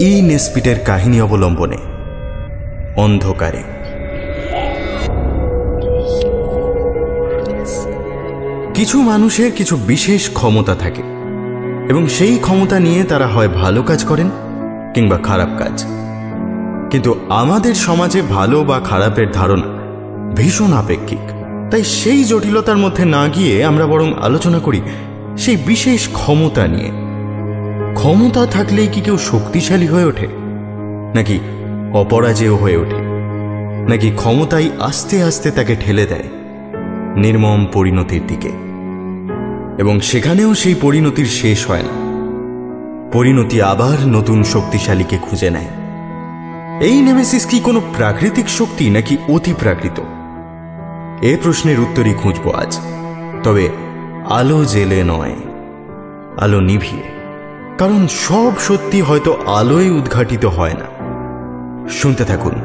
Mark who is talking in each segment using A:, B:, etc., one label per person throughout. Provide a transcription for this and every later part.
A: ই নেসপিটের কাহিনী অবলম্বনে অন্ধকারে। কিছু মানুষের কিছু বিশেষ ক্ষমতা থাকে এবং সেই ক্ষমতা নিয়ে তারা হয় ভালো কাজ করেন কিংবা খারাপ কাজ। কিন্তু আমাদের সমাজে ভালো বা খারাপের ধারণা ভীষণ আপেক্ষিক। তাই সেই জটিলতার মধ্যে না গিয়ে আমরা বরং আলোচনা করি সেই বিশেষ ক্ষমতা নিয়ে। ক্ষমতা থাকলেই কি কেউ শক্তিশালী হয়ে ওঠে, নাকি অপরাজেয় হয়ে ওঠে, নাকি ক্ষমতাই আস্তে আস্তে তাকে ঠেলে দেয় নির্মম পরিণতির দিকে? এবং সেখানেও সেই পরিণতির শেষ হয় না, পরিণতি আবার নতুন শক্তিশালীকে খুঁজে নেয়। এই নেমেসিস কি কোনো প্রাকৃতিক শক্তি নাকি অতি প্রাকৃত? এ প্রশ্নের উত্তরই খুঁজব আজ, তবে আলো জেলে নয়, আলো নিভিয়ে। কারণ সব সত্যি হয়তো আলোয় উদ্ঘাটিত হয় না। শুনতে থাকুন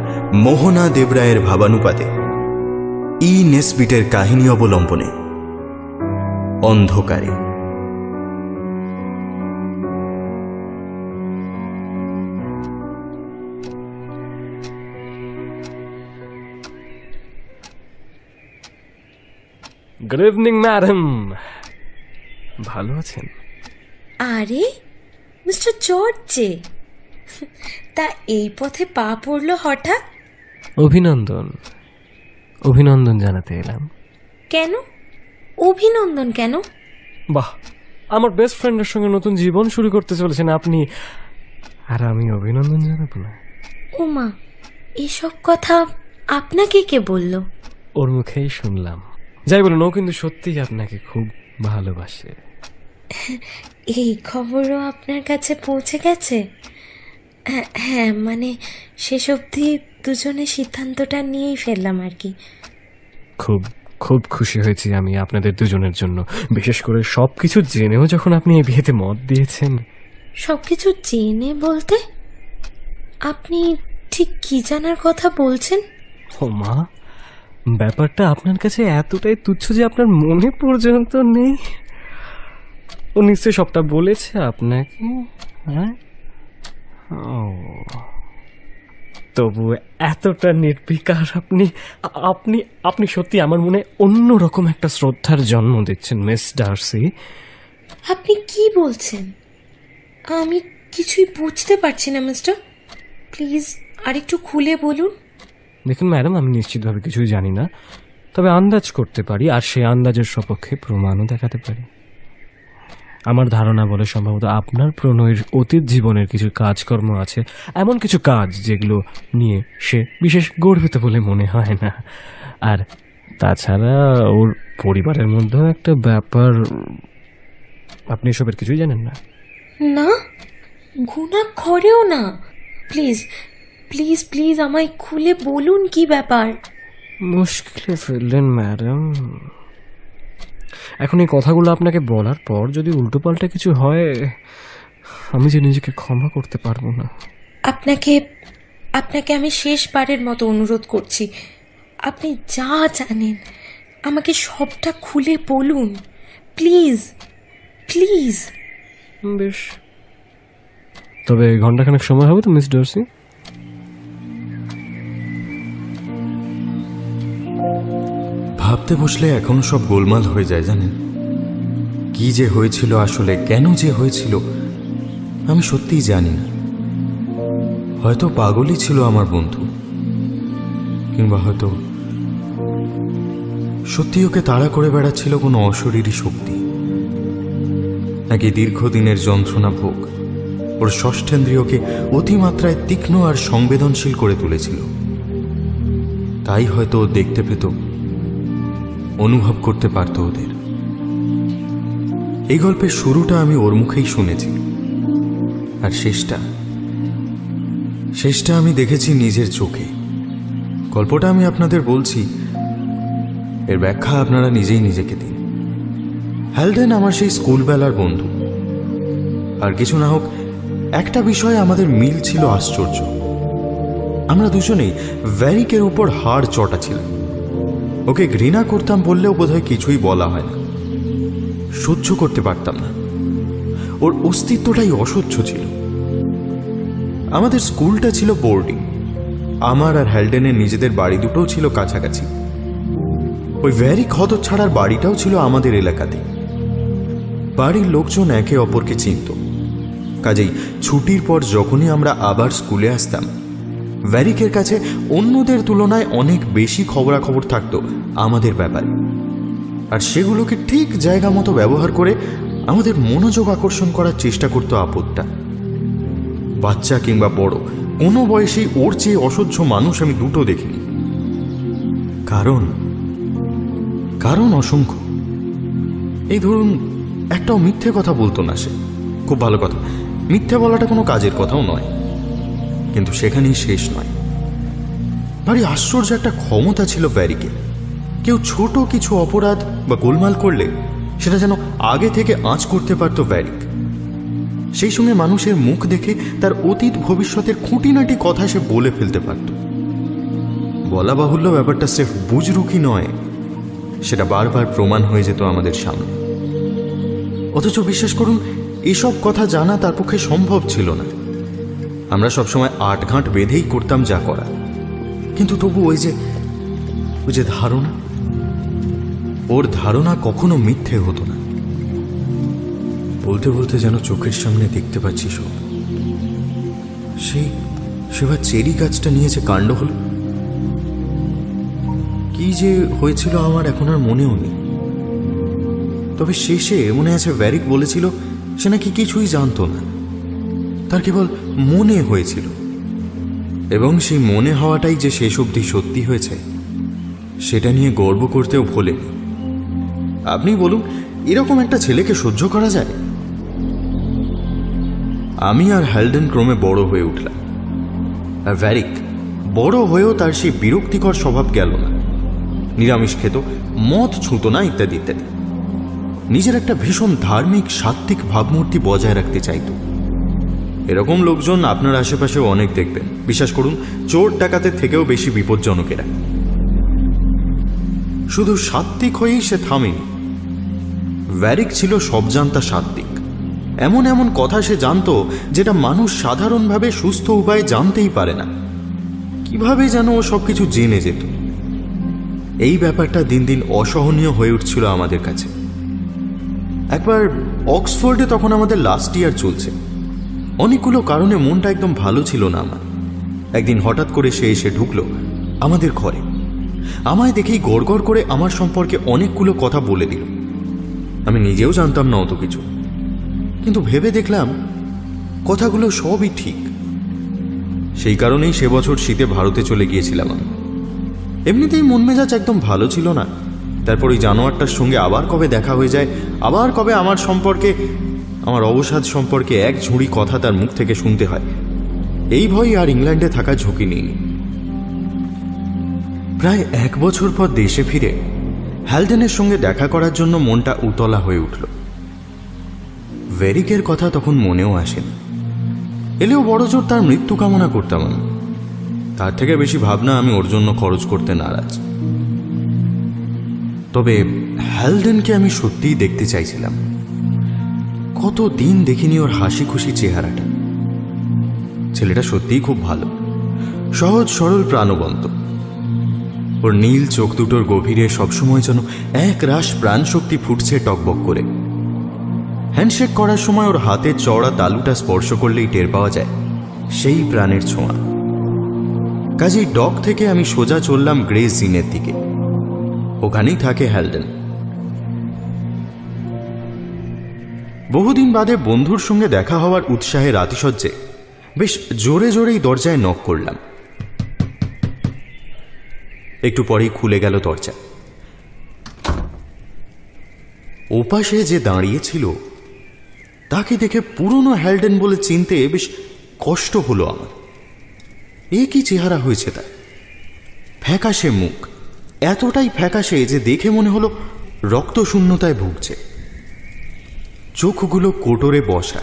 A: মোহনা দেবরায়ের ভাবানুপাতে ই নেসপিটের কাহিনী অবলম্বনে অন্ধকারে।
B: গুড ইভিনিং ম্যাডাম, ভালো আছেন?
C: আরে মিস্টার জর্জে, তা এই পথে পা পড়লো হঠাৎ?
B: অভিনন্দন, অভিনন্দন জানাতে এলাম।
C: কেন অভিনন্দন কেন?
B: বাহ, আমার বেস্ট ফ্রেন্ডের সঙ্গে নতুন জীবন শুরু করতে চলেছেন আপনি, আর আমি অভিনন্দন জানাবো না?
C: ওমা, এসব কথা আপনাকে কে বলল?
B: ওর মুখেই শুনলাম। যাই বলুন, ও কিন্তু সত্যিই আপনাকে খুব ভালোবাসে।
C: এই খবরও আপনার কাছে পৌঁছে গেছে? হ্যাঁ, মানে শেষ অবধি দুজনে সিদ্ধান্তটা নিয়েই ফেললাম আর কি।
B: খুব খুব খুশি হয়েছি আমি আপনাদের দুজনের জন্য, বিশেষ করে সবকিছু জেনেও যখন আপনি এই বিয়েতে মত দিয়েছেন।
C: সবকিছু জেনে বলতে আপনি ঠিক কি জানার কথা বলছেন?
B: ও মা, ব্যাপারটা আপনার কাছে এতটাই তুচ্ছ যে আপনার মনে পর্যন্ত নেই? ও নিশ্চয়ই সবটা বলেছে আপনাকে? হ্যাঁ, ও তবু এতটা নির্বিকার আপনি আপনি আপনি সত্যি আমার মনে অন্যরকম একটা শ্রদ্ধার জন্ম দিচ্ছেন মিস ডার্সি।
C: আপনি কি বলছেন? আমি কিছুই বুঝতে পারছি না মিস্টার, প্লিজ আরেকটু খুলে বলুন।
B: দেখুন ম্যাডাম, আমি নিশ্চিতভাবে কিছুই জানি না, তবে আন্দাজ করতে পারি, আর সেই আন্দাজের সপক্ষে প্রমাণও দেখাতে পারি। আমার ধারণা বলে সম্ভবত আপনার প্রণয়ের অতীত জীবনের কিছু কাজকর্ম আছে, এমন কিছু কাজ যেগুলো নিয়ে সে বিশেষ গর্বিত বলে মনে হয় না। আর তাছাড়া ওর পরিবারের মধ্যেও একটা ব্যাপার, আপনি এসবের কিছুই জানেন না?
C: না, ঘুণাক্ষরেও না। প্লিজ প্লিজ প্লিজ আমায় খুলে বলুন কি ব্যাপার।
B: মুশকিলে ফেললেন ম্যাডাম। এখন এই কথাগুলো আপনাকে বলার পর যদি উল্টোপাল্টা কিছু হয়, আমি যে নিজেকে ক্ষমা করতে পারবো না।
C: আপনাকে আমি শেষবারের মতো অনুরোধ করছি, আপনি যা জানেন আমাকে সবটা খুলে বলুন, প্লিজ প্লিজ।
B: বেশ, তবে ঘন্টাখানেক সময় হবে তো মিস ডার্সি?
A: ভাবতে বসলে এখনো সব গোলমাল হয়ে যায় জানেন। কি যে হয়েছিল আসলে, কেন যে হয়েছিল আমি সত্যিই জানি না। হয়তো পাগলই ছিল আমার বন্ধু, কিংবা হয়তো সত্যি ওকে তাড়া করে বেড়াচ্ছিল কোনো অশরীরী শক্তি, নাকি দীর্ঘদিনের যন্ত্রণা ভোগ ওর ষষ্ঠেন্দ্রিয়কে অতিমাত্রায় তীক্ষ্ণ আর সংবেদনশীল করে তুলেছিল। তাই হয়তো ও দেখতে পেত, অনুভব করতে পারত ওদের। এই গল্পের শুরুটা আমি ওর মুখেই শুনেছি, আর শেষটা আমি দেখেছি নিজের চোখে। গল্পটা আমি আপনাদের বলছি, এর ব্যাখ্যা আপনারা নিজেই নিজেকে দিন। হ্যালডেন আমার সেই স্কুলবেলার বন্ধু, আর কিছু না হোক একটা বিষয়ে আমাদের মিল ছিল আশ্চর্য। আমরা দুজনেই ভ্যারিকের উপর হাড় চটা ছিলাম। ওকে ঘৃণা করতাম বললেও বোধহয় কিছুই বলা হয় না, সহ্য করতে পারতাম না। ওর অস্তিত্বটাই অসহ্য ছিল। আমাদের স্কুলটা ছিল বোর্ডিং। আমার আর হ্যালডেনের নিজেদের বাড়ি দুটোও ছিল কাছাকাছি। ওই ভ্যারিক হতচ্ছাড়ার বাড়িটাও ছিল আমাদের এলাকাতে। বাড়ির লোকজন একে অপরকে চিনত। কাজেই ছুটির পর যখনই আমরা আবার স্কুলে আসতাম, ভ্যারিকের কাছে অন্যদের তুলনায় অনেক বেশি খবরাখবর থাকতো আমাদের ব্যাপারে, আর সেগুলোকে ঠিক জায়গা মতো ব্যবহার করে আমাদের মনোযোগ আকর্ষণ করার চেষ্টা করতো আপদটা। বাচ্চা কিংবা বড় কোনো বয়সেই ওর চেয়ে অসহ্য মানুষ আমি দুটো দেখিনি। কারণ অসংখ্য। এই ধরুন, একটাও মিথ্যে কথা বলতো না সে। খুব ভালো কথা, মিথ্যে বলাটা কোনো কাজের কথাও নয়, কিন্তু সেখানেই শেষ নয়। ভারী আশ্চর্য একটা ক্ষমতা ছিল ভ্যারিকে। কেউ ছোট কিছু অপরাধ বা গোলমাল করলে সেটা যেন আগে থেকে আঁচ করতে পারত ভ্যারিক। সেই সঙ্গে মানুষের মুখ দেখে তার অতীত ভবিষ্যতের খুঁটিনাটি কথা সে বলে ফেলতে পারত। বলা বাহুল্য, ব্যাপারটা স্রেফ বুজরুকি নয়, সেটা বারবার প্রমাণ হয়ে যেত আমাদের সামনে। অথচ বিশ্বাস করুন, এসব কথা জানা তার পক্ষে সম্ভব ছিল না। আমরা সবসময় 8 ঘাট বেঁধেই করতাম যা করা, কিন্তু তবু ওই যে ধারণা, ওর ধারণা কখনো মিথ্যে হতো না। বলতে বলতে যেন চোখের সামনে দেখতে পাচ্ছি সব। সেবার চেরি গাছটা নিয়ে যে কাণ্ড হলো, কি যে হয়েছিল আমার এখন আর মনেও নেই। তবে শেষে মনে আছে ভ্যারিক বলেছিল সে নাকি কিছুই জানতো না, তার কেবল মনে হয়েছিল, এবং সেই মনে হওয়াটাই যে শেষ অবধি সত্যি হয়েছে সেটা নিয়ে গর্ব করতেও ভোলেনি। আপনি বলুন, এরকম একটা ছেলেকে সহ্য করা যায়? আমি আর হ্যালডেন ক্রমে বড় হয়ে উঠলাম, আর ভ্যারিক বড় হয়েও তার সেই বিরক্তিকর স্বভাব গেল না। নিরামিষ খেত, মদ ছুঁত না, ইত্যাদি ইত্যাদি। নিজের একটা ভীষণ ধার্মিক সাত্ত্বিক ভাবমূর্তি বজায় রাখতে চাইত। এরকম লোকজন আপনার আশেপাশেও অনেক দেখবেন। বিশ্বাস করুন, চোর ডাকাতের থেকেও বেশি বিপজ্জনক এরা। শুধু সাত্ত্বিক হয়েই সে থামেনি। ভ্যারিক ছিল সবজান্তা সাত্ত্বিক। এমন এমন কথা সে জানত যেটা মানুষ সাধারণভাবে সুস্থ উপায়ে জানতেই পারে না। কিভাবে যেন ও সবকিছু জেনে যেত। এই ব্যাপারটা দিন দিন অসহনীয় হয়ে উঠছিল আমাদের কাছে। একবার অক্সফোর্ডে, তখন আমাদের লাস্ট ইয়ার চলছে, অনেকগুলো কারণে মনটা একদম ভালো ছিল না আমার। একদিন হঠাৎ করে সে এসে ঢুকলো আমাদের ঘরে। আমায় দেখেই গড়গড় করে আমার সম্পর্কে অনেকগুলো কথা বলে দিল। আমি নিজেও জানতাম না অত কিছু, কিন্তু ভেবে দেখলাম কথাগুলো সবই ঠিক। সেই কারণেই সে বছর শীতে ভারতে চলে গিয়েছিলাম আমি। এমনিতেই মন মেজাজ একদম ভালো ছিল না। তারপর ওই জানোয়ারটার সঙ্গে আবার কবে দেখা হয়ে যায়, আবার কবে আমার সম্পর্কে, আমার অবসাদ সম্পর্কে এক ঝুড়ি কথা তার মুখ থেকে শুনতে হয়, এই ভয় আর ইংল্যান্ডে থাকা ঝুঁকি নেই। প্রায় 1 বছর পর দেশে ফিরে হ্যালডেনের সঙ্গে দেখা করার জন্য মনটা উতলা হয়ে উঠল। ভ্যারিকের কথা তখন মনেও আসেনি। এলেও বড়জোর তার মৃত্যু কামনা করতাম আমি। তার থেকে বেশি ভাবনা আমি ওর জন্য খরচ করতে নারাজ। তবে হ্যালডেনকে আমি সত্যিই দেখতে চাইছিলাম। কত দিন দেখিনি ওর হাসি খুশি চেহারাটা। ছেলেটা সত্যিই খুব ভালো, সহজ সরল, প্রাণবন্ত। ওর নীল চোখ দুটোর গভীরে সবসময় যেন এক রাশ প্রাণ শক্তি ফুটছে টকবক করে। হ্যান্ডশেক করার সময় ওর হাতের চওড়া তালুটা স্পর্শ করলেই টের পাওয়া যায় সেই প্রাণের ছোঁয়া। কাজেই ডক থেকে আমি সোজা চললাম গ্রেস ইনের দিকে। ওখানেই থাকে হ্যালডেন। বহুদিন বাদে বন্ধুর সঙ্গে দেখা হওয়ার উৎসাহে রাতিসজ্জে বেশ জোরে জোরেই দরজায় নক করলাম। একটু পরেই খুলে গেল দরজা। ওপাশে যে দাঁড়িয়েছিল তাকে দেখে পুরনো হ্যালডেন বলে চিনতে বেশ কষ্ট হলো আমার। এ কি চেহারা হয়েছে তার! ফ্যাকাশে মুখ, এতটাই ফ্যাকাশে যে দেখে মনে হলো রক্তশূন্যতায় ভুগছে। চোখগুলো কোটরে বসা,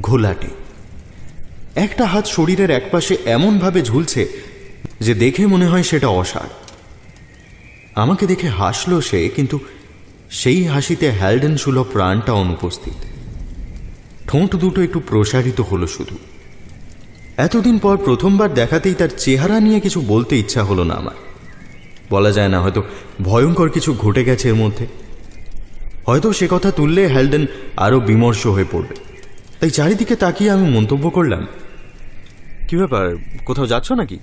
A: ঘোলাটে। একটা হাত শরীরের একপাশে এমনভাবে ঝুলছে যে দেখে মনে হয় সেটা অসাড়। আমাকে দেখে হাসল সে, কিন্তু সেই হাসিতে হ্যালডেন সুলভ প্রাণটা অনুপস্থিত। ঠোঁট দুটো একটু প্রসারিত হলো শুধু। এতদিন পর প্রথমবার দেখাতেই তার চেহারা নিয়ে কিছু বলতে ইচ্ছা হলো না আমার। বলা যায় না, হয়তো ভয়ঙ্কর কিছু ঘটে গেছে এর মধ্যে। হয়তো সে কথা তুললে হ্যালডেন আরো বিমর্ষ হয়ে পড়বে। তাই চারিদিকে তাকিয়ে আমি মন্তব্য করলাম, কি ব্যাপার, কোথাও যাচ্ছ নাকি?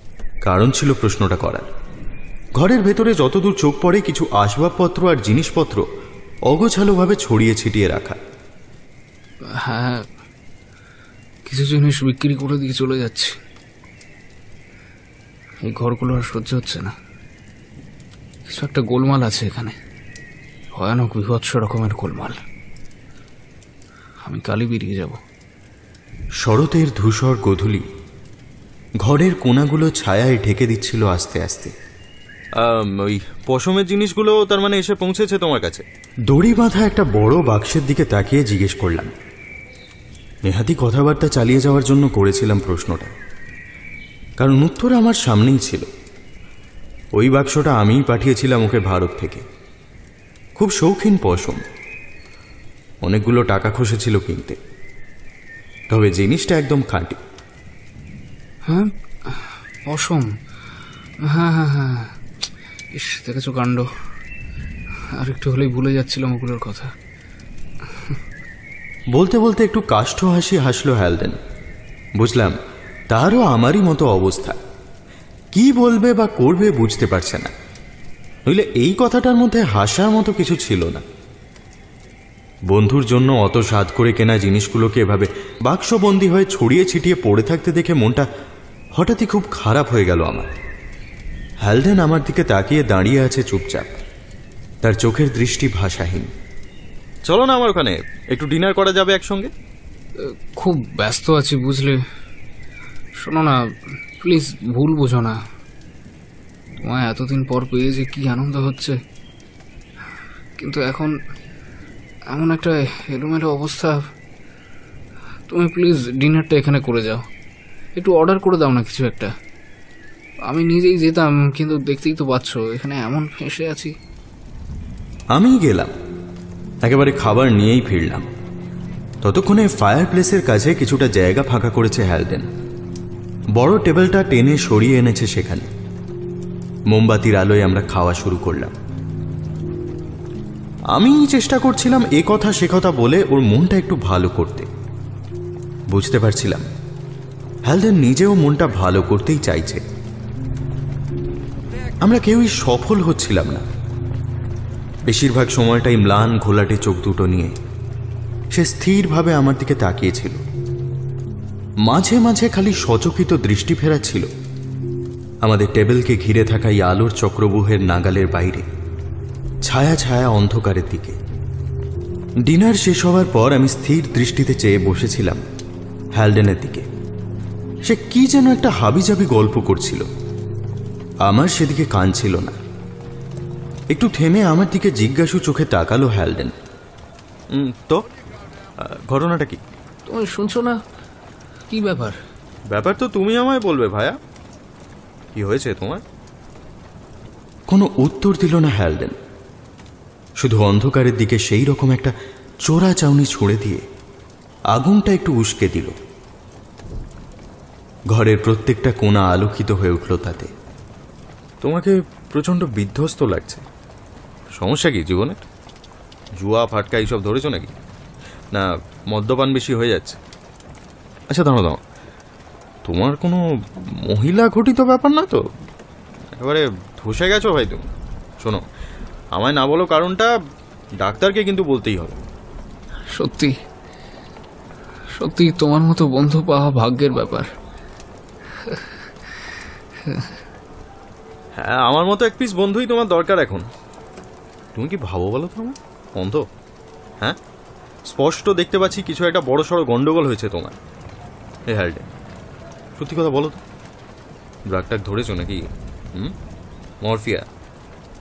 A: কারণ ছিল প্রশ্নটা করার। ঘরের ভেতরে যতদূর চোখ পড়ে কিছু আসবাবপত্র আর জিনিসপত্র অগোছালোভাবে ছড়িয়ে ছিটিয়ে রাখা।
D: হ্যাঁ, কিছু জিনিস বিক্রি করে দিয়ে চলে যাচ্ছি। এই ঘরগুলো আর সহ্য হচ্ছে না। কিছু একটা গোলমাল আছে এখানে, ভয়ানক বিভৎস রকমের গোলমাল। আমি কালই বেরিয়ে যাব।
A: শরতের ধূসর গোধূলি ঘরের কোণাগুলো ছায়ায় ঢেকে দিচ্ছিল আস্তে আস্তে। ওই পশমের জিনিসগুলো তার মানে এসে পৌঁছেছে তোমার কাছে? দড়ি বাঁধা একটা বড় বাক্সের দিকে তাকিয়ে জিজ্ঞেস করলাম। নেহাতি কথাবার্তা চালিয়ে যাওয়ার জন্য করেছিলাম প্রশ্নটা, কারণ উত্তর আমার সামনেই ছিল। ওই বাক্সটা আমিই পাঠিয়েছিলাম ওকে ভারত থেকে। খুব শৌখিন পশম, অনেকগুলো টাকা খসেছিল কিনতে, তবে জিনিসটা একদম খাঁটি।
D: হ্যাঁ, পশম, হ্যাঁ হ্যাঁ হ্যাঁ, ইস, দেখেছো কাণ্ড। আর একটু হলেই ভুলে যাচ্ছিলাম ওগুলোর কথা।
A: বলতে বলতে একটু কাষ্ঠ হাসি হাসলো হ্যালডেন। বুঝলাম তারও আমারই মতো অবস্থা। কি বলবে বা করবে বুঝতে পারছে না। নইলে এই কথাটার মধ্যে হাসার মতো কিছু ছিল না। বন্ধুর জন্য অত সাধ করে কেনা জিনিসগুলোকে এভাবে বাক্সবন্দি হয়ে ছড়িয়ে ছিটিয়ে পড়ে থাকতে দেখে মনটা হঠাৎই খুব খারাপ হয়ে গেল আমার। হ্যালডেন আমার দিকে তাকিয়ে দাঁড়িয়ে আছে চুপচাপ, তার চোখের দৃষ্টি ভাষাহীন। চলো না আমার ওখানে, একটু ডিনার করা যাবে একসঙ্গে।
D: খুব ব্যস্ত আছি বুঝলে। শোনো না, প্লিজ ভুল বোঝো না। তোমায় এতদিন পর পেয়ে যে কি আনন্দ হচ্ছে, কিন্তু এখন এমন একটা এলোমেলো অবস্থা। তুমি প্লিজ ডিনারটা এখানে করে যাও। একটু অর্ডার করে দাও না কিছু একটা। আমি নিজেই যেতাম, কিন্তু দেখতেই তো পাচ্ছ এখানে এমন ফেঁসে আছি।
A: আমি গেলাম, একেবারে খাবার নিয়েই ফিরলাম। ততক্ষণে ফায়ার প্লেসের কাছে কিছুটা জায়গা ফাঁকা করেছে হ্যালডেন। বড় টেবিলটা টেনে সরিয়ে এনেছে সেখানে। মোমবাতির আলোয় আমরা খাওয়া শুরু করলাম। আমি চেষ্টা করছিলাম এ কথা সে কথা বলে ওর মনটা একটু ভালো করতে। বুঝতে পারছিলাম হ্যালডেন নিজেও মনটা ভালো করতেই চাইছে। আমরা কেউই সফল হচ্ছিলাম না। বেশিরভাগ সময়টাই ম্লান ঘোলাটে চোখ দুটো নিয়ে সে স্থিরভাবে আমার দিকে তাকিয়েছিল। মাঝে মাঝে খালি সচকিত দৃষ্টি ফেরাচ্ছিল আমাদের টেবিলকে ঘিরে থাকা এই আলোর চক্রবুহের নাগালের বাইরে, ছায়া ছায়া অন্ধকারের দিকে। ডিনার শেষ হওয়ার পর আমি স্থির দৃষ্টিতে চেয়ে বসেছিলাম হ্যালডেনের দিকে। সে কি যেন একটা হাবিজাবি গল্প করছিল। আমার সেদিকে কান ছিল না। একটু থেমে আমার দিকে জিজ্ঞাসু চোখে তাকালো হ্যালডেন। তো ঘটনাটা কি?
D: তুমি শুনছো না? কি ব্যাপার?
A: ব্যাপার তো তুমি আমায় বলবে ভায়া। কি হয়েছে তোমার? কোনো উত্তর দিল না হ্যালডেন, শুধু অন্ধকারের দিকে সেই রকম একটা চোরা চাউনি ছুঁড়ে দিয়ে আগুনটা একটু উস্কে দিল। ঘরের প্রত্যেকটা কোণা আলোকিত হয়ে উঠল তাতে। তোমাকে প্রচণ্ড বিধ্বস্ত লাগছে। সমস্যা কি জীবনে? জুয়া ফাটকা এইসব ধরেছ নাকি? না মদ্যপান বেশি হয়ে যাচ্ছে? আচ্ছা দাঁড়াও, তোমার কোনো মহিলা ঘটিত ব্যাপার না তো? একেবারে ধসে গেছো ভাই তুমি। শোনো, আমায় না বলো কারণটা ডাক্তারকে কিন্তু বলতেই হবে।
D: সত্যি সত্যি তোমার মতো বন্ধু পাওয়া ভাগ্যের ব্যাপার।
A: হ্যাঁ, আমার মতো এক পিস বন্ধুই তোমার দরকার এখন। তুমি কি ভাবো বলো তো আমার? অন্ধ? হ্যাঁ, স্পষ্ট দেখতে পাচ্ছি কিছু একটা বড় সড়ো গন্ডগোল হয়েছে তোমার। এ হ্যালডেন, সত্যি কথা বলো তো, ড্রাগ টাগ ধরেছো নাকি? মরফিয়া?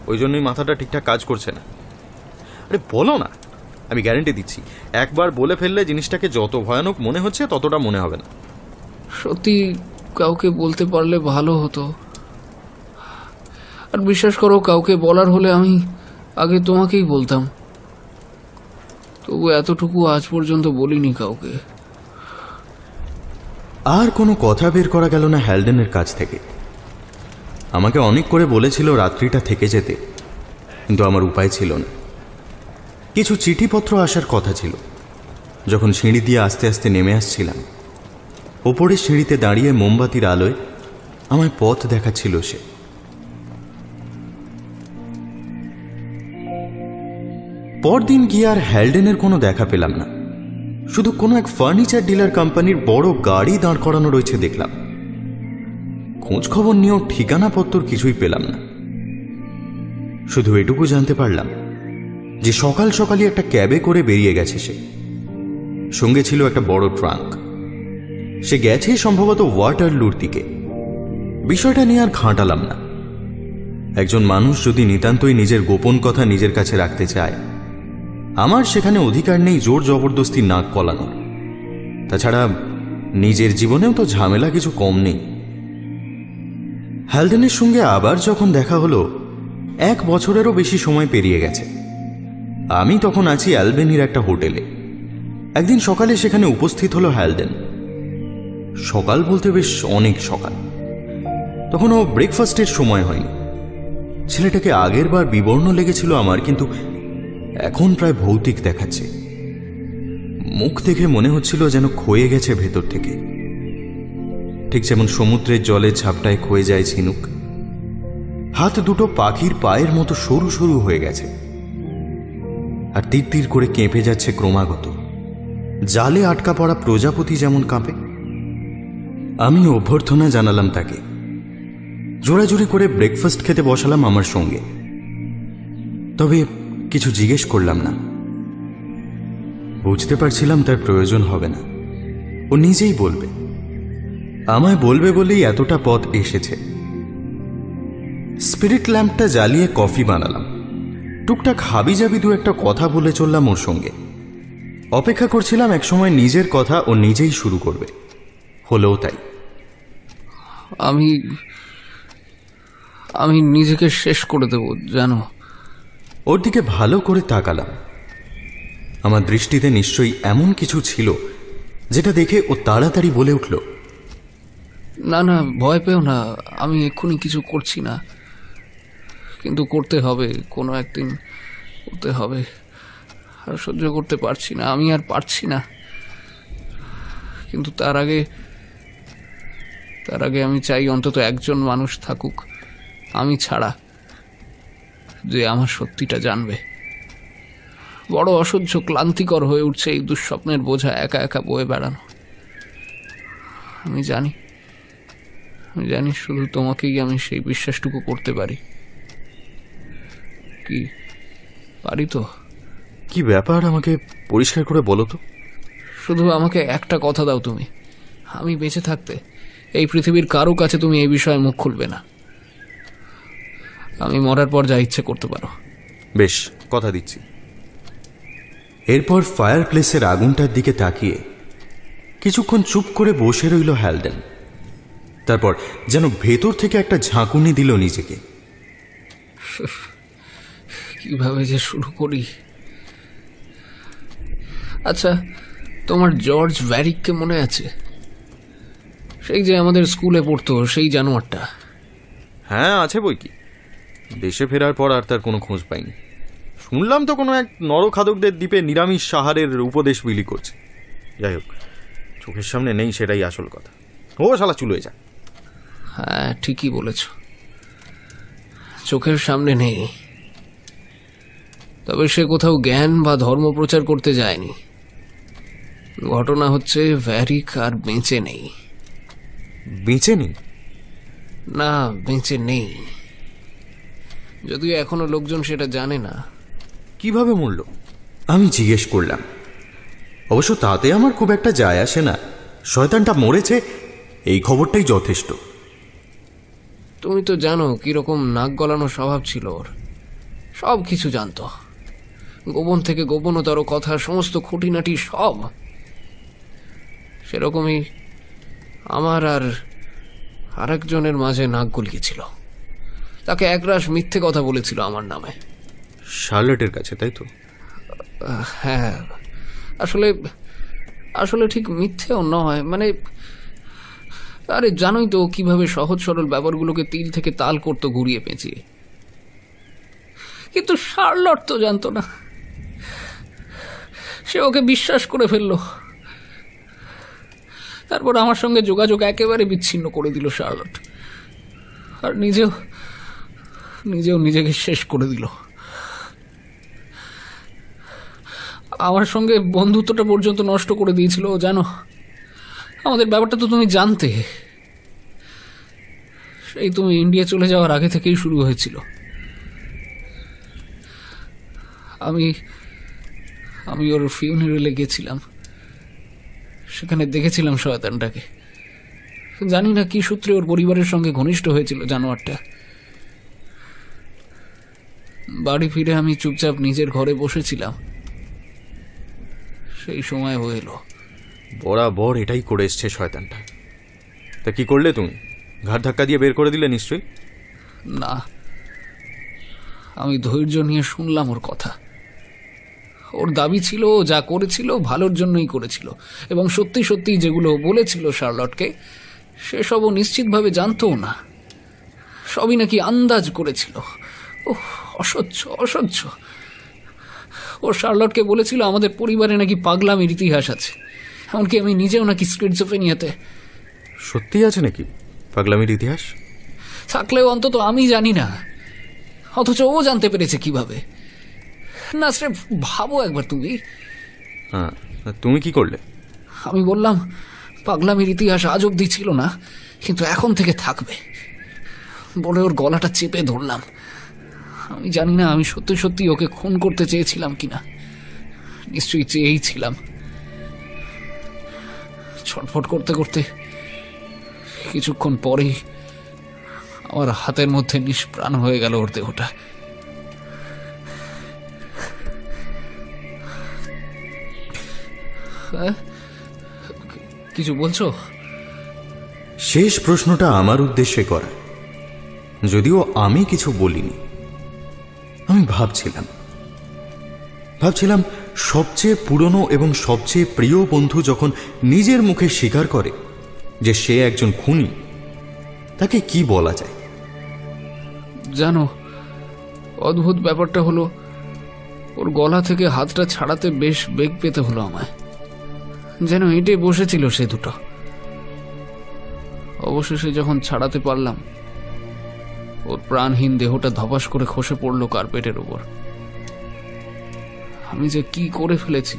A: ওই জন্যই মাথাটা ঠিকঠাক কাজ করছে না। আরে বলো না, আমি গ্যারেন্টি দিচ্ছি একবার বলে ফেললে জিনিসটাকে যত ভয়ানক মনে হচ্ছে ততটা মনে হবে না।
D: সত্যি কাউকে বলতে পারলে ভালো হতো। আর বিশ্বাস করো, কাউকে বলার হলে আমি আগে তোমাকেই বলতাম। তবু এতটুকু আজ পর্যন্ত বলিনি কাউকে।
A: আর কোনো কথা বের করা গেল না হ্যালডেনের কাছ থেকে। আমাকে অনেক করে বলেছিল রাত্রিটা থেকে যেতে, কিন্তু আমার উপায় ছিল না। কিছু চিঠিপত্র আসার কথা ছিল। যখন সিঁড়ি দিয়ে আস্তে আস্তে নেমে আসছিলাম, ওপরের সিঁড়িতে দাঁড়িয়ে মোমবাতির আলোয় আমায় পথ দেখাচ্ছিল সে। পরদিন গিয়ে আর হ্যালডেনের কোনো দেখা পেলাম না। শুধু কোনো এক ফার্নিচার ডিলার কোম্পানির বড় গাড়ি দাঁড় করানো রয়েছে দেখলাম। খোঁজ খবর নিয়েও ঠিকানাপত্র কিছুই পেলাম না। শুধু এটুকু জানতে পারলাম যে সকাল সকালই একটা ক্যাবে করে বেরিয়ে গেছে সে। সঙ্গে ছিল একটা বড় ট্রাঙ্ক। সে গেছে সম্ভবত ওয়াটারলুর দিকে। বিষয়টা নিয়ে আর ঘাঁটালাম না। একজন মানুষ যদি নিতান্তই নিজের গোপন কথা নিজের কাছে রাখতে চায়, আমার সেখানে অধিকার নেই জোর জবরদস্তি নাক কলানোর। তাছাড়া নিজের জীবনেও তো ঝামেলা কিছু কম নেই। হ্যালডেনের সঙ্গে আবার যখন দেখা হলো, 1 বছরেরও বেশি সময় পেরিয়ে গেছে। আমি তখন আছি অ্যালবেনির একটা হোটেলে। একদিন সকালে সেখানে উপস্থিত হলো হ্যালডেন। সকাল বলতে বেশ অনেক সকাল। তখনও ব্রেকফাস্টের সময় হয়নি। ছেলেটাকে আগের বার বিবর্ণ লেগেছিল আমার, কিন্তু এখন প্রায় ভৌতিক দেখাচ্ছে। মুখ দেখে মনে হচ্ছিল যেন ক্ষয়ে গেছে ভেতর থেকে, ঠিক যেমন সমুদ্রের জলে ঝাপটায় ক্ষয়ে যায় ঝিনুক। হাত দুটো পাখির পায়ের মতো সরু সরু হয়ে গেছে, আর তীর তীর করে কেঁপে যাচ্ছে ক্রমাগত। জালে আটকা পড়া প্রজাপতি যেমন কাঁপে। আমি অভ্যর্থনা জানালাম তাকে। জোড়াজুড়ি করে ব্রেকফাস্ট খেতে বসালাম আমার সঙ্গে। তবে কিছু জিজ্ঞেস করলাম না। বুঝতে পারছিলাম তার প্রয়োজন হবে না, ও নিজেই বলবে। আমায় বলবে বলেই এতটা পথ এসেছে। স্পিরিট ল্যাম্পটা জ্বালিয়ে কফি বানালাম। টুকটাক হাবিজাবি দু একটা কথা বলে চললাম ওর সঙ্গে। অপেক্ষা করছিলাম একসময় নিজের কথা ও নিজেই শুরু করবে। হলেও তাই।
D: আমি নিজেকে শেষ করে দেব জানো।
A: ওর দিকে ভালো করে তাকালাম। আমার দৃষ্টিতে নিশ্চয়ই এমন কিছু ছিল যেটা দেখে ও তাড়াতাড়ি বলে উঠল,
D: না না, ভয় পেও না, আমি এক্ষুনি কিছু করছি না, কিন্তু করতে হবে, কোনো একদিন করতে হবে। আর সহ্য করতে পারছি না, আমি আর পারছি না। কিন্তু তার আগে আমি চাই অন্তত একজন মানুষ থাকুক আমি ছাড়া, যে আমার সত্যিটা জানবে। বড় অসহ্য ক্লান্তিকর হয়ে উঠছে এই দুঃস্বপ্নের বোঝা একা একা বয়ে বেড়ানো। আমি জানি শুধু তোমাকেই আমি সেই বিশ্বাসটুকু করতে পারি। কি পারি তো?
A: কি ব্যাপার আমাকে পরিষ্কার করে বলো তো।
D: শুধু আমাকে একটা কথা দাও তুমি, আমি বেঁচে থাকতে এই পৃথিবীর কারো কাছে তুমি এই বিষয়ে মুখ খুলবে না। আমি মরার পর যা ইচ্ছে করতে পারো।
A: বেশ, কথা দিচ্ছি। এরপর ফায়ার প্লেসের আগুনটার দিকে তাকিয়ে কিছুক্ষণ চুপ করে বসে রইল হ্যালডেন। তারপর যেন ভেতর থেকে একটা ঝাঁকুনি দিল নিজেকে।
D: কিভাবে যে শুরু করি। আচ্ছা, তোমার জর্জ ভ্যারিককে মনে আছে? সেই যে আমাদের স্কুলে পড়তো, সেই জানোয়ারটা।
A: হ্যাঁ, আছে বই কি। দেশে ফেরার পর আর তার কোনো খোঁজ পাইনি। শুনলাম তো কোনো এক নরখাদকদের দ্বীপে নিরামিষ সাহারের উপদেশ বিলি করছে। যাই হোক, চোখের সামনে নেই, সেটাই আসল কথা। ও শালা চুলোয় যা।
D: হ্যাঁ, ঠিকই বলেছ, চোখের সামনে নেই। তবে সে কোথাও জ্ঞান বা ধর্ম প্রচার করতে যায়নি। ঘটনা হচ্ছে ভ্যারিক আর বেঁচে নেই।
A: বেঁচে নেই?
D: না, বেঁচে নেই। যদিও এখনো লোকজন সেটা জানে না।
A: কিভাবে মরল আমি জিজ্ঞেস করলাম। অবশ্য তাতে আমার খুব একটা যায় আসে না। শয়তানটা মরেছে, এই খবরটাই যথেষ্ট।
D: তুমি তো জানো কিরকম নাক গলানো স্বভাব ছিল ওর। সব কিছু জানতো, গোপন থেকে গোপনতর কথা, সমস্ত খুঁটিনাটি সব। সেরকমই আমার আর আরেকজনের মাঝে নাক গলিয়েছিল। তাকে একরাশ মিথ্যে কথা বলেছিল আমার নামে।
A: শার্লেটের কাছে, তাই তো?
D: হ্যাঁ, আসলে ঠিক মিথ্যেও নয়, মানে আরে জানোই তো কিভাবে সহজ সরল ব্যাপারগুলোকে তিল থেকে তাল করতো ঘুরিয়ে পেঁচিয়ে। কিন্তু শার্লট তো জানতো না, সে ওকে বিশ্বাস করে ফেললো। তারপর আমার সঙ্গে যোগাযোগ একেবারে বিচ্ছিন্ন করে দিল শার্লট, আর নিজেও নিজেকে শেষ করে দিল। আমার সঙ্গে বন্ধুত্বটা পর্যন্ত নষ্ট করে দিয়েছিল। জানো, আমাদের ব্যাপারটা তো তুমি জানতে, সেই তুমি ইন্ডিয়া চলে যাওয়ার আগে থেকেই শুরু হয়েছিল। আমি ওর ফিউনারেলে গেছিলাম, সেখানে দেখেছিলাম শয়তানটাকে। জানি না কি সূত্রে ওর পরিবারের সঙ্গে ঘনিষ্ঠ হয়েছিল জানোয়ারটা। বাড়ি ফিরে আমি চুপচাপ নিজের ঘরে বসেছিলাম, সেই সময় ও এলো।
A: বরাবর এটাই করে এসছে শয়তানটা। তা কি করলে তুমি? ঘাট ধাক্কা দিয়ে বের করে দিলে নিশ্চয়ই?
D: না, আমি ধৈর্য নিয়ে শুনলাম ওর কথা। ওর দাবি ছিল ও যা করেছিল ভালোর জন্যই করেছিল, এবং সত্যি সত্যি যেগুলো বলেছিল শার্লটকে সেসবও নিশ্চিতভাবে জানতও না, সবই নাকি আন্দাজ করেছিল। ওহ, অসহ্য। ও শার্লটকে বলেছিল আমাদের পরিবারে নাকি পাগলামির ইতিহাস আছে, এমনকি আমি নিজেও নাকি স্কিজোফ্রেনিয়াতে।
A: সত্যি আছে নাকি পাগলামির ইতিহাস?
D: থাকলেও অন্তত আমি জানি না, অথচ ও জানতে পেরেছে কিভাবে? না স্রেফ ভাবো একবার তুমি।
A: হ্যাঁ, তুমি কি করলে?
D: আমি বললাম পাগলামির ইতিহাস আজ অব্দি ছিল না, কিন্তু এখন থেকে থাকবে বলে ওর গলাটা চেপে ধরলাম। আমি জানি না আমি সত্যি সত্যি ওকে খুন করতে চেয়েছিলাম কিনা, নিশ্চয়ই চেয়েই ছিলাম। ছটফট করতে করতে কিছুক্ষণ পরেই আমার হাতের মধ্যে নিষ্প্রাণ হয়ে গেল ওর দেহটা। কিছু বলছো?
A: শেষ প্রশ্নটা আমার উদ্দেশ্যে করা, যদিও আমি কিছু বলিনি। আমি ভাবছিলাম সবচেয়ে পুরনো এবং সবচেয়ে প্রিয় বন্ধু যখন নিজের মুখে স্বীকার করে যে সে একজন খুনি, তাকে কি বলা যায়?
D: জানো, অদ্ভুত ব্যাপারটা হলো ওর গলা থেকে হাতটা ছাড়াতে বেশ বেগ পেতে হলো আমায়, যেন এঁটে বসেছিল সে দুটো। অবশেষে যখন ছাড়াতে পারলাম, ওর প্রাণহীন দেহটা ধপাস করে খসে পড়লো কার্পেটের উপর। আমি যে কি করে ফেলেছি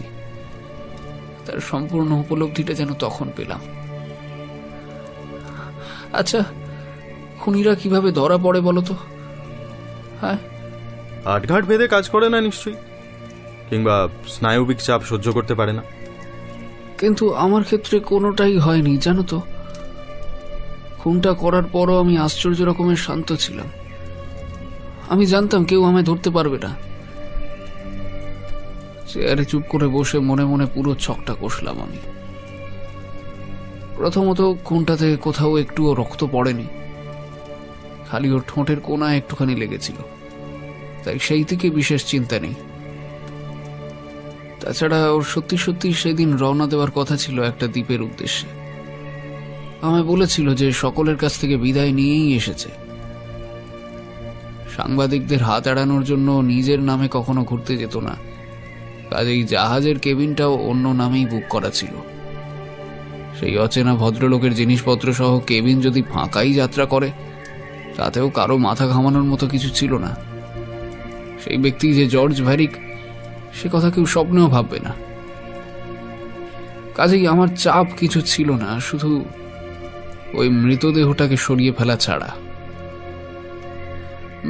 D: তার সম্পূর্ণ উপলব্ধিটা যেন তখন পেলাম। আচ্ছা, খুনিরা কিভাবে ধরা পড়ে বলো তো? হ্যাঁ,
A: আটঘাট বেঁধে কাজ করে না নিশ্চয়ই, কিংবা স্নায়বিক চাপ সহ্য করতে পারে না।
D: কিন্তু আমার ক্ষেত্রে কোনোটাই হয়নি জানো তো। খুনটা করার পরও আমি আশ্চর্য রকমের শান্ত ছিলাম। আমি জানতাম কেউ আমায় ধরতে পারবে না। চেয়ারে চুপ করে বসে মনে মনে পুরো ছকটা কষলাম আমি। প্রথমত, খুনটাতে কোথাও একটুও রক্ত পড়েনি, খালি ওর ঠোঁটের কোনায় একটুখানি লেগেছিল, তাই সেই থেকে বিশেষ চিন্তা নেই। তাছাড়া ওর সত্যি সত্যি সেদিন রওনা দেওয়ার কথা ছিল একটা দ্বীপের উদ্দেশ্যে। আমায় বলেছিল যে সকলের কাছ থেকে বিদায় নিয়েই এসেছে। সাংবাদিকদের হাত এড়ানোর জন্য নিজের নামে কখনো ঘুরতে যেত না, কাজেই জাহাজের কেবিনটাও অন্য নামেই বুক করা ছিল। সেই অচেনা ভদ্রলোকের জিনিসপত্র সহ কেবিন যদি ফাঁকাই যাত্রা করে, তাতেও কারো মাথা ঘামানোর মতো কিছু ছিল না। সেই ব্যক্তি যে জর্জ ভ্যারিক, সে কথা কেউ স্বপ্নেও ভাববে না। কাজেই আমার চাপ কিছু ছিল না, শুধু ওই মৃতদেহটাকে সরিয়ে ফেলা ছাড়া।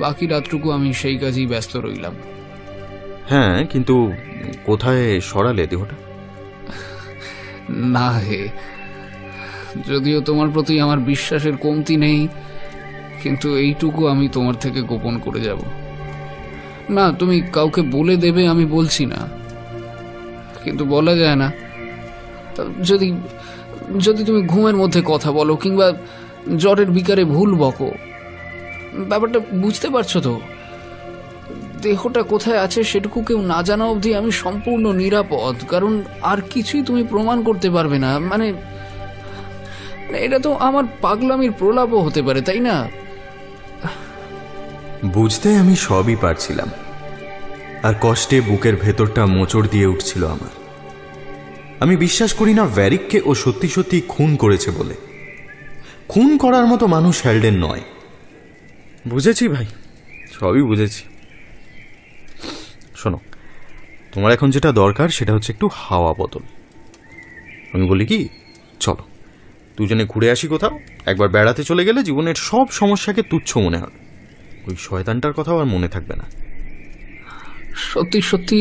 D: বাকি রাতটুকু আমি সেই কাজেই ব্যস্ত রইলাম।
A: হ্যাঁ, কিন্তু কোথায় সরালে দেহটা?
D: না হে, যদিও তোমার প্রতি আমার বিশ্বাসের কমতি নেই, কিন্তু এইটুকু আমি তোমার থেকে গোপন করে যাব না। তুমি কাউকে বলে দেবে আমি বলছি না, কিন্তু বলা যায় না। যদি যদি তুমি ঘুমের মধ্যে কথা বলো কিংবা জ্বরের বিকারে ভুল বকো, ব্যাপারটা বুঝতে পারছো তো? দেহটা কোথায় আছে সেটুকু কেউ না জানা অবধি আমি সম্পূর্ণ নিরাপদ, কারণ আর কিছুই তুমি প্রমাণ করতে পারবে না। মানে এটা তো আমার পাগলামির প্রলাপও হতে পারে, তাই না?
A: বুঝতে আমি সবই পারছিলাম, আর কষ্টে বুকের ভেতরটা মোচড় দিয়ে উঠছিল আমার। আমি বিশ্বাস করি না ভ্যারিককে ও সত্যি সত্যি খুন করেছে বলে। খুন করার মতো মানুষ হ্যালডেন নয়। বুঝেছি ভাই, সবই বুঝেছি। শোনো, তোমার এখন যেটা দরকার সেটা হচ্ছে একটু হাওয়া বদল। আমি বলি কি, চলো দুজনে ঘুরে আসি কোথাও। একবার বেড়াতে চলে গেলে জীবনের সব সমস্যাকে তুচ্ছ মনে হবে, ওই শয়তানটার কথাও আর মনে থাকবে না।
D: সত্যি সত্যি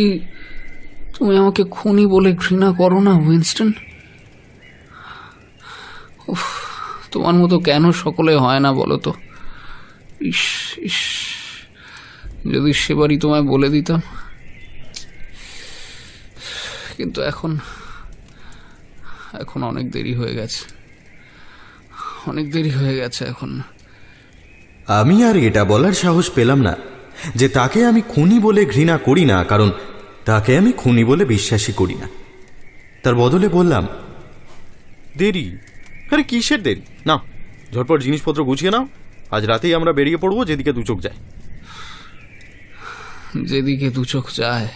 D: তুমি আমাকে খুনি বলে ঘৃণা করো না উইনস্টন? উফ, তোমার মতো কেন সকলে হয় না বলো তো? ইস ইস, যদি সেবারই তোমায় বলে দিতাম। কিন্তু এখন অনেক দেরি হয়ে গেছে, অনেক দেরি হয়ে গেছে এখন।
A: আমি আর এটা বলার সাহস পেলাম না যে তাকে আমি খুনি বলে ঘৃণা করি না, কারণ তাকে আমি খুনি বলে বিশ্বাসই করি না। তার বদলে বললাম, দেরি? আরে কিসের দেরি? না, ঝটপট জিনিসপত্র গুছিয়ে নাও, আজ রাতেই আমরা বেরিয়ে পড়বো, যেদিকে দু চোখ যায়।
D: যেদিকে দু চোখ যায়,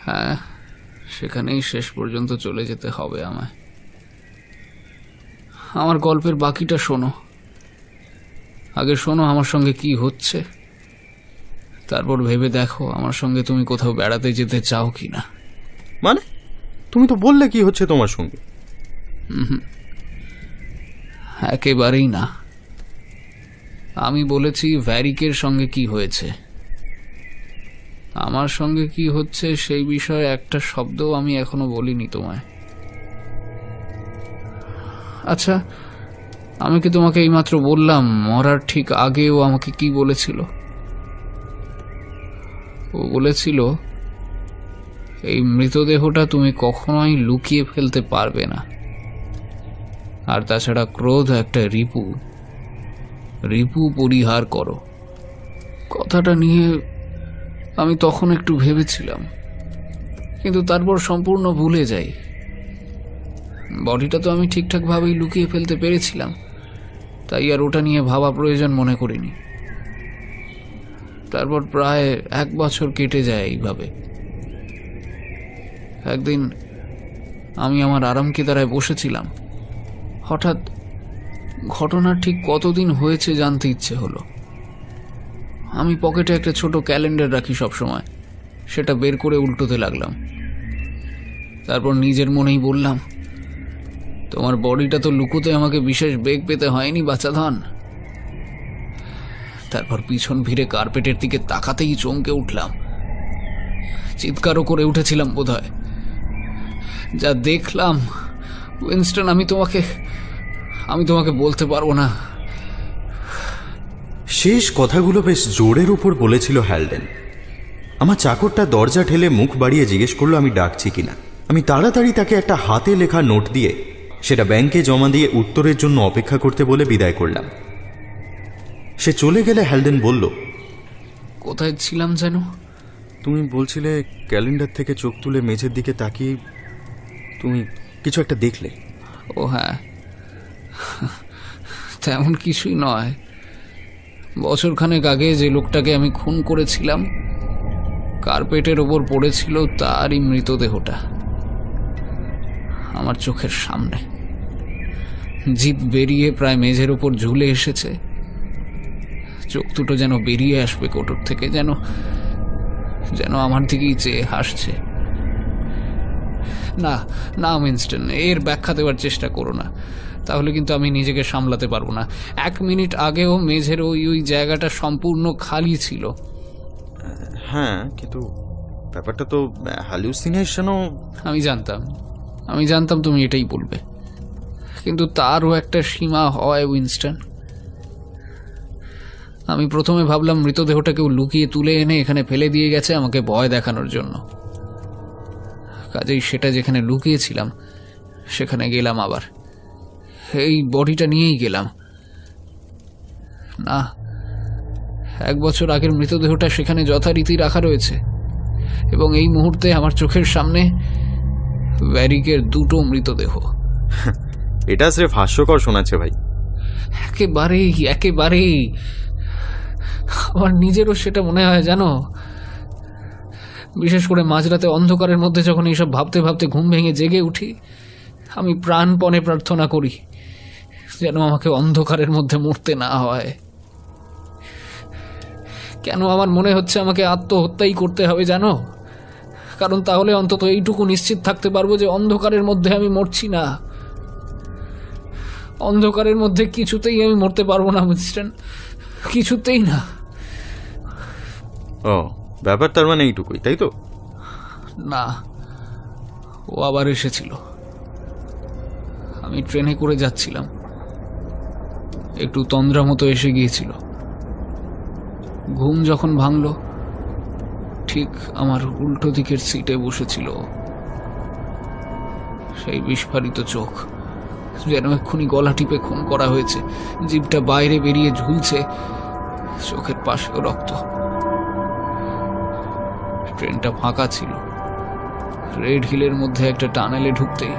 D: হ্যাঁ, সেখানেই শেষ পর্যন্ত চলে যেতে হবে আমায়। আমার গল্পের বাকিটা শোনো, আগে শোনো আমার সঙ্গে কি হচ্ছে, তারপর ভেবে দেখো আমার সঙ্গে তুমি কোথাও বেড়াতে যেতে চাও কিনা।
A: মানে তুমি তো বললে কি হচ্ছে তোমার সঙ্গে।
D: একেবারেই না, আমি বলেছি ভ্যারিকের সঙ্গে কি হয়েছে। আমার সঙ্গে কি হচ্ছে সেই বিষয়ে একটা শব্দও আমি এখনো বলিনি তোমায়। আচ্ছা, আমি কি তোমাকে এইমাত্র বললাম মরার ঠিক আগে ও আমাকে কি বলেছিল? ও বলেছিল, এই মৃতদেহটা তুমি কখনোই লুকিয়ে ফেলতে পারবে না, আর তাছাড়া ক্রোধ একটা রিপু পরিহার করো। কথাটা নিয়ে আমি তখন একটু ভেবেছিলাম, কিন্তু তারপর সম্পূর্ণ ভুলে যাই। বডিটা তো আমি ঠিকঠাকভাবেই লুকিয়ে ফেলতে পেরেছিলাম, তাই আর ওটা নিয়ে ভাবা প্রয়োজন মনে করিনি। তারপর প্রায় 1 বছর কেটে যায় এইভাবে। একদিন আমি আমার আরামকেদারায় বসেছিলাম, হঠাৎ ঘটনা ঠিক কতদিন হয়েছে জানতে ইচ্ছে হলো। আমি পকেটে একটা ছোট ক্যালেন্ডার রাখি সব সময়, সেটা বের করে উল্টোতে লাগলাম। তারপর নিজের মনেই বললাম, তোমার বডিটা তো লুকোতে আমাকে বিশেষ বেগ পেতে হয়নি বাচ্চাধন। তারপর পিছন ফিরে কার্পেটের দিকে তাকাতেই চমকে উঠলাম, চিৎকারও করে উঠেছিলাম বোধহয়। যা দেখলাম উইনস্টন, আমি তোমাকে বলতে পারবো না।
A: শেষ কথাগুলো বেশ জোরের উপর বলেছিল হ্যালডেন। আমার চাকরটা দরজা ঠেলে মুখ বাড়িয়ে জিজ্ঞেস করলো আমি ডাকছি কিনা। আমি তাড়াতাড়ি তাকে একটা হাতে লেখা নোট দিয়ে সেটা ব্যাংকে জমা দিয়ে উত্তরের জন্য অপেক্ষা করতে বলে বিদায় করলাম। সে চলে গেলে হ্যালডেন বলল,
D: কোথায় ছিলাম যেন?
A: তুমি বলছিলে ক্যালেন্ডার থেকে চোখ তুলে মেঝের দিকে তাকিয়ে তুমি কিছু একটা দেখলে।
D: ও হ্যাঁ, তেমন কিছুই নয়। বছরখানেক আগে যে লোকটাকে আমি খুন করেছিলাম, কার্পেটের ওপর পড়েছিল তারই মৃতদেহটা আমার চোখের সামনে। জিভ বেরিয়ে প্রায় মেঝের ওপর ঝুলে এসেছে, চোখ দুটো যেন বেরিয়ে আসবে কোটর থেকে, যেন আমার দিকেই চেয়ে হাসছে। না না উইনস্টন, এর ব্যাখ্যা দেওয়ার চেষ্টা করো না, তাহলে কিন্তু আমি নিজেকে সামলাতে পারবো না। 1 মিনিট আগেও মেঝের ওই জায়গাটা সম্পূর্ণ খালি ছিল।
A: হ্যাঁ, কিন্তু ব্যাপারটা তো হ্যালুসিনেশনও।
D: আমি জানতাম তুমি এটাই বলবে, কিন্তু তারও একটা সীমা হয় উইনস্টন। আমি প্রথমে ভাবলাম মৃতদেহটা কেউ লুকিয়ে তুলে এনে এখানে ফেলে দিয়ে গেছে আমাকে ভয় দেখানোর জন্য। কাজেই সেটা যেখানে লুকিয়েছিলাম সেখানে গেলাম, আবার এই বডিটা নিয়েই গেলাম। না, 1 বছর আগের মৃতদেহটা সেখানে যথারীতি রাখা রয়েছে, এবং এই মুহূর্তে আমার চোখের সামনে ভ্যারিকের 2টো মৃতদেহ।
A: এটা স্রেফ হাস্যকর শোনাচ্ছে ভাই।
D: একেবারেই একেবারেই। আমার নিজেরও সেটা মনে হয় জানো, বিশেষ করে মাঝরাতে অন্ধকারের মধ্যে যখন এইসব ভাবতে ভাবতে ঘুম ভেঙে জেগে উঠি, আমি প্রাণপণে প্রার্থনা করি যেন আমাকে অন্ধকারের মধ্যে মরতে না হয়। কেন আমার মনে হচ্ছে আমাকে আত্মহত্যাই করতে হবে জানো? কারণ তাহলে অন্তত এইটুকু নিশ্চিত থাকতে পারবো যে অন্ধকারের মধ্যে আমি মরছি না। অন্ধকারের মধ্যে কিছুতেই আমি মরতে পারবো না, বুঝছেন? কিছুতেই না।
A: ও ব্যাপার তার মানে এইটুকুই, তাই তো?
D: না, ও আবার এসেছিল। আমি ট্রেনে করে যাচ্ছিলাম, একটু তন্দ্রা মতো এসে গিয়েছিল। ঘুম যখন ভাঙলো, ঠিক আমার উল্টো দিকের সিটে বসেছিল। সেই বিস্ফারিত চোখ, যেন এক্ষুনি গলা টিপে খুন করা হয়েছে। জিভটা বাইরে বেরিয়ে ঝুলছে, চোখের পাশেও রক্ত। ট্রেনটা ফাঁকা ছিল। রেড হিলের মধ্যে একটা টানেলে ঢুকতেই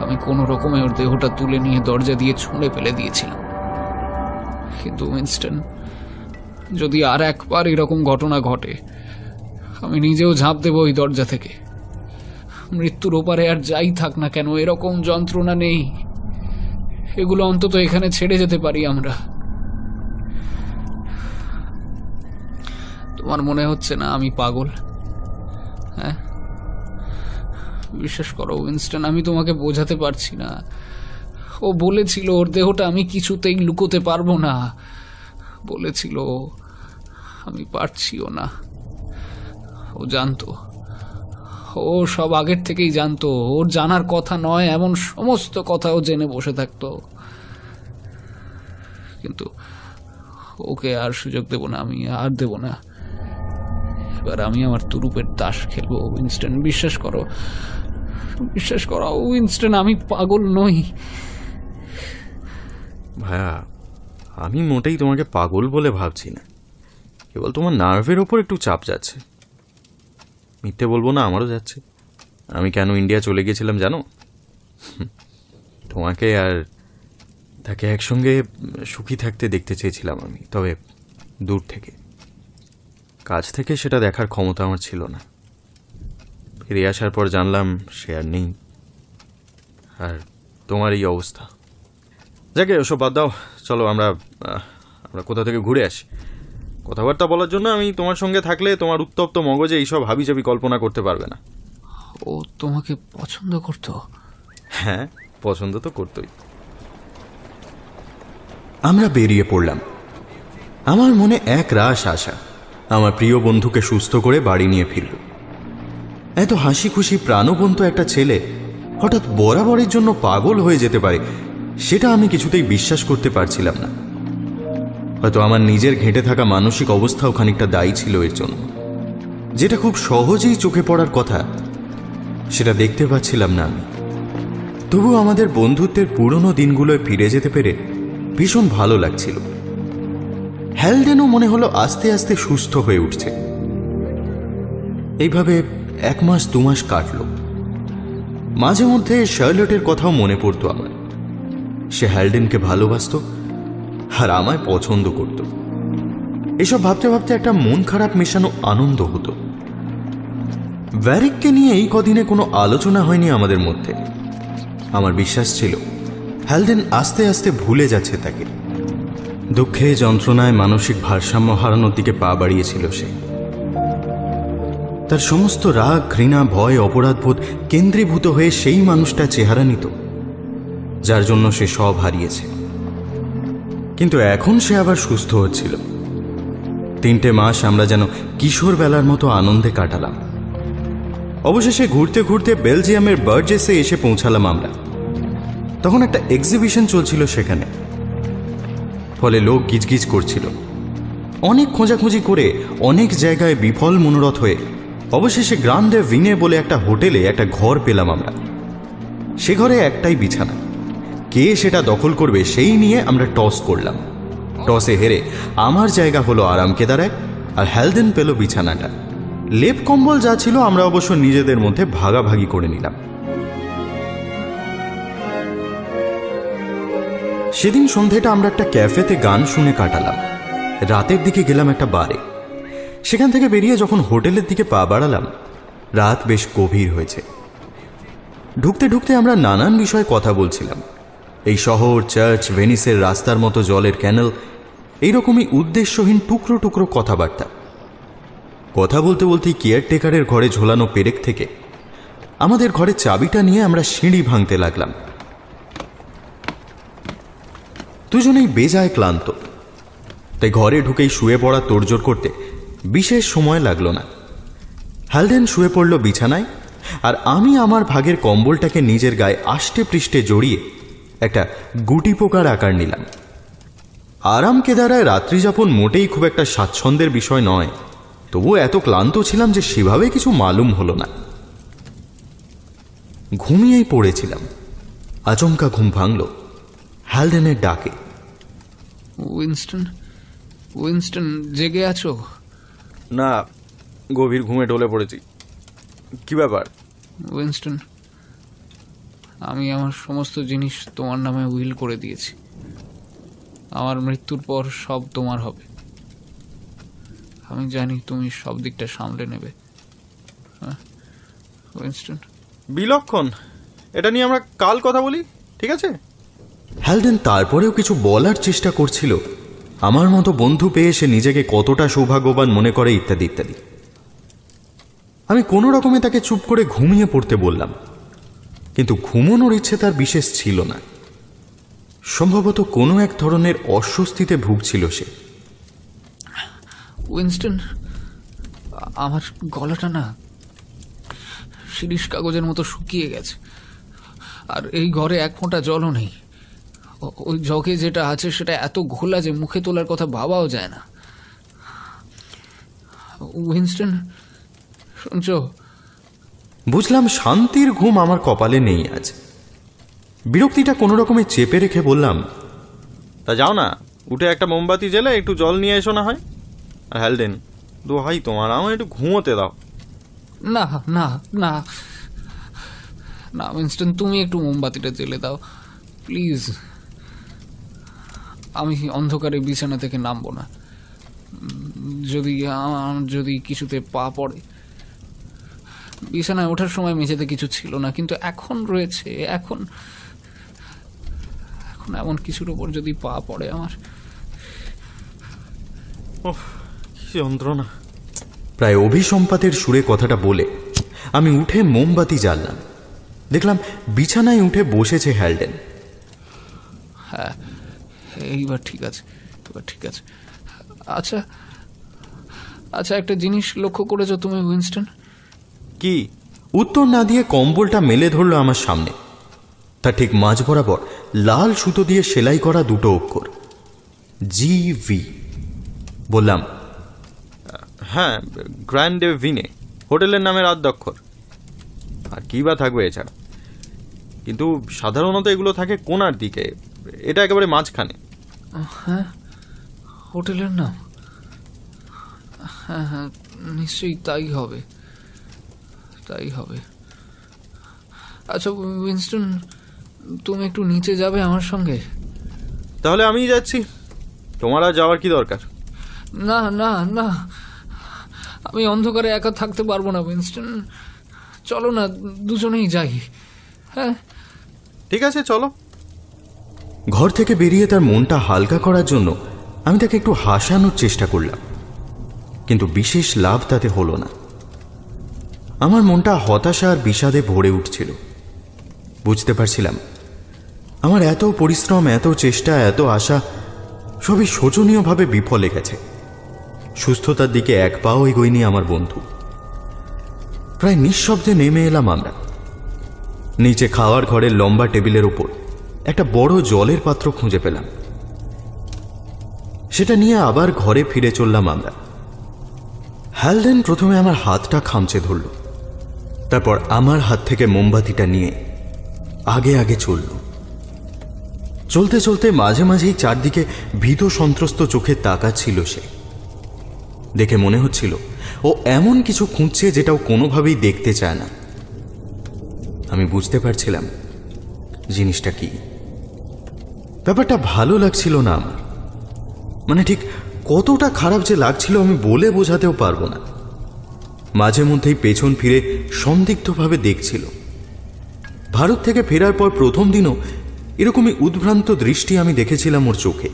D: আমি কোনো রকমে ওর দেহটা তুলে নিয়ে দরজা দিয়ে ছুঁড়ে ফেলে দিয়েছিলাম। কিন্তু উইনস্টন, যদি আর একবার এরকম ঘটনা ঘটে, আমি নিজেও ঝাঁপ দেবো ওই দরজা থেকে। মৃত্যুর ওপারে আর যাই থাক না কেন, এরকম যন্ত্রণা নেই। এগুলো অন্তত এখানে ছেড়ে যেতে পারি আমরা। তোমার মনে হচ্ছে না আমি পাগল? হ্যাঁ, বিশ্বাস করো উইনস্টন, আমি তোমাকে বোঝাতে পারছি না। ও বলেছিল ওর দেহটা আমি কিছুতেই লুকোতে পারবো না, বলেছিল। আমি পারছিও না। ও জানতো, ও সব আগের থেকেই জানতো। ওর জানার কথা নয় এমন সমস্ত কথাও জেনে বসে থাকতো। কিন্তু ওকে আর সুযোগ দেব না, আমি আর দেব না। এবার আমি আমার তুরুপের তাস খেলবো উইনস্টন। বিশ্বাস করো, বিশ্বাস করো উইনস্টন, আমি পাগল নই।
A: ভাইয়া, আমি মোটেই তোমাকে পাগল বলে ভাবছি না, কেবল তোমার নার্ভের ওপর একটু চাপ যাচ্ছে। মিথ্যে বলবো না, আমারও যাচ্ছে। আমি কেন ইন্ডিয়া চলে গিয়েছিলাম জানো? তোমাকে আর তাকে একসঙ্গে সুখী থাকতে দেখতে চেয়েছিলাম আমি, তবে দূর থেকে। কাছ থেকে সেটা দেখার ক্ষমতা আমার ছিল না। ফিরে আসার পর জানলাম সে আর নেই, আর তোমার এই অবস্থা। যাকে ওসব বাদ দাও, চলো আমরা কোথা থেকে ঘুরে আসি। কথাবার্তা বলার জন্য আমি তোমার সঙ্গে থাকলে তোমার উত্তপ্ত মগজে এইসব হাবিজাবি কল্পনা করতে পারবে না।
D: ও তোমাকে পছন্দ করতো?
A: হ্যাঁ, পছন্দ তো করতোই। আমরা বেরিয়ে পড়লাম। আমার মনে এক রাশ আশা, আমার প্রিয় বন্ধুকে সুস্থ করে বাড়ি নিয়ে ফিরল। এত হাসি খুশি প্রাণবন্ত একটা ছেলে হঠাৎ বরাবরের জন্য পাগল হয়ে যেতে পারে, সেটা আমি কিছুতেই বিশ্বাস করতে পারছিলাম না। হয়তো আমার নিজের ঘেঁটে থাকা মানসিক অবস্থাও খানিকটা দায়ী ছিল এর জন্য। যেটা খুব সহজেই চোখে পড়ার কথা, সেটা দেখতে পাচ্ছিলাম না আমি। তবু আমাদের বন্ধুত্বের পুরনো দিনগুলোয় ফিরে যেতে পেরে ভীষণ ভালো লাগছিল। হ্যালডেনও মনে হলো আস্তে আস্তে সুস্থ হয়ে উঠছে। এইভাবে 1 মাস 2 মাস কাটল। মাঝে মধ্যে শার্লটের কথাও মনে পড়তো আমার। সে হ্যালডেনকে ভালোবাসত আর আমায় পছন্দ করত। এসব ভাবতে ভাবতে একটা মন খারাপ মেশানো আনন্দ হতো। ভ্যারিককে নিয়ে এই কদিনে কোনো আলোচনা হয়নি আমাদের মধ্যে। আমার বিশ্বাস ছিল হ্যালডেন আস্তে আস্তে ভুলে যাচ্ছে তাকে। দুঃখে যন্ত্রণায় মানসিক ভারসাম্য হারানোর দিকে পা বাড়িয়েছিল সে। তার সমস্ত রাগ, ঘৃণা, ভয়, অপরাধবোধ কেন্দ্রীভূত হয়ে সেই মানুষটা চেহারা নিত যার জন্য সে সব হারিয়েছে। কিন্তু এখন সে আবার সুস্থ হচ্ছিল। 3টে মাস আমরা যেন কিশোর বেলার মতো আনন্দে কাটালাম। অবশেষে ঘুরতে ঘুরতে বেলজিয়ামের বার্জেসে এসে পৌঁছালাম আমরা। তখন একটা এক্সিবিশন চলছিল সেখানে, ফলে লোক গিজগিজ করছিল। অনেক খোঁজাখুঁজি করে অনেক জায়গায় বিফল মনোরথ হয়ে অবশেষে গ্রান্ডে ভিনে বলে একটা হোটেলে একটা ঘর পেলাম আমরা। সে ঘরে একটাই বিছানা, কে সেটা দখল করবে সেই নিয়ে আমরা টস করলাম। টসে হেরে আমার জায়গা হলো আরাম কেদারায়, আর হ্যালডেন পেল বিছানাটা। লেপ কম্বল যা ছিল আমরা অবশ্য নিজেদের মধ্যে ভাগাভাগি করে নিলাম। সেদিন সন্ধেটা আমরা একটা ক্যাফেতে গান শুনে কাটালাম। রাতের দিকে গেলাম একটা বারে। সেখান থেকে বেরিয়ে যখন হোটেলের দিকে পা বাড়ালাম, রাত বেশ গভীর হয়েছে। ঢুকতে ঢুকতে আমরা নানান বিষয়ে কথা বলছিলাম। এই শহর, চার্চ, ভেনিসের রাস্তার মতো জলের ক্যানেল, এইরকমই উদ্দেশ্যহীন টুকরো টুকরো কথাবার্তা। কথা বলতে বলতেই কেয়ারটেকারের ঘরে ঝোলানো পেরেক থেকে আমাদের ঘরের চাবিটা নিয়ে আমরা সিঁড়ি ভাঙতে লাগলাম। দুজনেই বেজায় ক্লান্ত, তাই ঘরে ঢুকেই শুয়ে পড়া তোড়জোড় করতে বিশেষ সময় লাগলো না। হ্যালডেন শুয়ে পড়ল বিছানায়, আর আমি আমার ভাগের কম্বলটাকে নিজের গায়ে আষ্টে পৃষ্ঠে জড়িয়ে একটা গুটি পোকার আকার নিলাম। আরাম কেদারায় রাত্রিযাপন মোটেই খুব একটা স্বাচ্ছন্দ্যের বিষয় নয়, তবুও এত ক্লান্ত ছিলাম যে সেভাবে কিছু মালুম হলো না। ঘুমিয়েই পড়েছিলাম, আচমকা ঘুম ভাঙল হ্যালডেনের ডাকে।
D: উইনস্টন, উইনস্টন, জেগে আছো?
A: না, গভীর ঘুমে ঢলে পড়েছি। কি ব্যাপার?
D: উইনস্টন, আমি আমার সমস্ত জিনিস তোমার নামে উইল করে দিয়েছি। আমার মৃত্যুর পর সব তোমার হবে। আমি জানি তুমি সব দিকটা সামলে নেবে। উইনস্টন,
A: বিলক্ষণ। এটা নিয়ে আমরা কাল কথা বলি, ঠিক আছে? হ্যালডেন তারপরেও কিছু বলার চেষ্টা করছিল, আমার মতো বন্ধু পেয়ে সে নিজেকে কতটা সৌভাগ্যবান মনে করে, ইত্যাদি ইত্যাদি। আমি কোনো রকমে তাকে চুপ করে ঘুমিয়ে পড়তে বললাম, কিন্তু ঘুমানোর ইচ্ছে তার বিশেষ ছিল না। সম্ভবত কোনো এক ধরনের অস্বস্তিতে ভুগছিল সে।
D: উইনস্টন, আমার গলাটা না শিরিষ কাগজের মতো শুকিয়ে গেছে, আর এই ঘরে এক ফোঁটা জলও নেই। ওই জগে যেটা আছে সেটা এত ঘোলা যে মুখে তোলার কথা ভাবাও যায় না। উইনস্টন, শুনছো?
A: বুঝলাম শান্তির ঘুম আমার কপালে নেই আজ। বিরক্তিটা কোনো রকমে চেপে রেখে বললাম, তা যাও না, উঠে একটা মোমবাতি জ্বেলে একটু জল নিয়ে এসো না হয়। আর হ্যালডেন, দোহাই তোমার, আমার একটু ঘুমোতে দাও।
D: না না না না উইনস্টন, তুমি একটু মোমবাতিটা জ্বেলে দাও প্লিজ। আমি অন্ধকারে বিছানা থেকে নামবো না। যদি কিছুতে পা পড়ে। বিছানায় ওঠার সময় মেঝেতে কিছু ছিল না, কিন্তু এখন রয়েছে। এখন এমন কিছুর উপর যদি পা পড়ে আমার।
A: কি যন্ত্রণা! প্রায় অভিসম্পাতের সুরে কথাটা বলে আমি উঠে মোমবাতি জ্বাললাম। দেখলাম বিছানায় উঠে বসেছে হ্যালডেন।
D: হ্যাঁ, এইবার ঠিক আছে, এবার ঠিক আছে। আচ্ছা আচ্ছা, একটা জিনিস লক্ষ্য করেছো তুমি উইনস্টন?
A: কি? উত্তর না দিয়ে কম্বলটা মেলে ধরলো আমার সামনে। তার ঠিক মাঝ বরাবর লাল সুতো দিয়ে সেলাই করা দুটো অক্ষর, GV। বললাম, হ্যাঁ, গ্র্যান্ড ভিনে, হোটেলের নামের আদ্যক্ষর। আর কি বা থাকবে এছাড়া? কিন্তু সাধারণত এগুলো থাকে কোণার দিকে, এটা একেবারে মাঝখানে।
D: হ্যাঁ, হোটেলের নাম? হ্যাঁ হ্যাঁ, নিশ্চয়ই তাই হবে, তাই হবে। আচ্ছা উইনস্টন, তুমি একটু নিচে যাবে আমার সঙ্গে?
A: তাহলে আমিই যাচ্ছি, তোমার আর যাওয়ার কি দরকার?
D: না না না, আমি অন্ধকারে একা থাকতে পারবো না উইনস্টন। চলো না, দুজনেই যাই। হ্যাঁ
A: ঠিক আছে, চলো। ঘর থেকে বেরিয়ে তার মনটা হালকা করার জন্য আমি তাকে একটু হাসানোর চেষ্টা করলাম, কিন্তু বিশেষ লাভ তাতে হলো না। আমার মনটা হতাশা আর বিষাদে ভরে উঠছিল। বুঝতে পারছিলাম আমার এত পরিশ্রম, এত চেষ্টা, এত আশা সবই শোচনীয়ভাবে বিফলে গেছে। সুস্থতার দিকে এক পাও এগোয়নি আমার বন্ধু। প্রায় নিঃশব্দে নেমে এলাম আমরা। নিচে খাওয়ার ঘরের লম্বা টেবিলের ওপর একটা বড় জলের পাত্র খুঁজে পেলাম। সেটা নিয়ে আবার ঘরে ফিরে চললাম আমরা। হ্যালডেন প্রথমে আমার হাতটা খামচে ধরল, তারপর আমার হাত থেকে মোমবাতিটা নিয়ে আগে আগে চলল। চলতে চলতে মাঝে মাঝেই চারদিকে ভীত সন্ত্রস্ত চোখে তাকাচ্ছিল সে। দেখে মনে হচ্ছিল ও এমন কিছু খুঁজছে যেটাও কোনোভাবেই দেখতে চায় না। আমি বুঝতে পারছিলাম জিনিসটা কি। ব্যাপারটা ভালো লাগছিল না আমার। মানে ঠিক কতটা খারাপ যে লাগছিল আমি বলে বোঝাতেও পারবো না। মাঝে মধ্যেই পেছন ফিরে সন্দিগ্ধভাবে দেখছিল। ভারত থেকে ফেরার পর প্রথম দিনও এরকমই উদ্ভ্রান্ত দৃষ্টি আমি দেখেছিলাম ওর চোখে।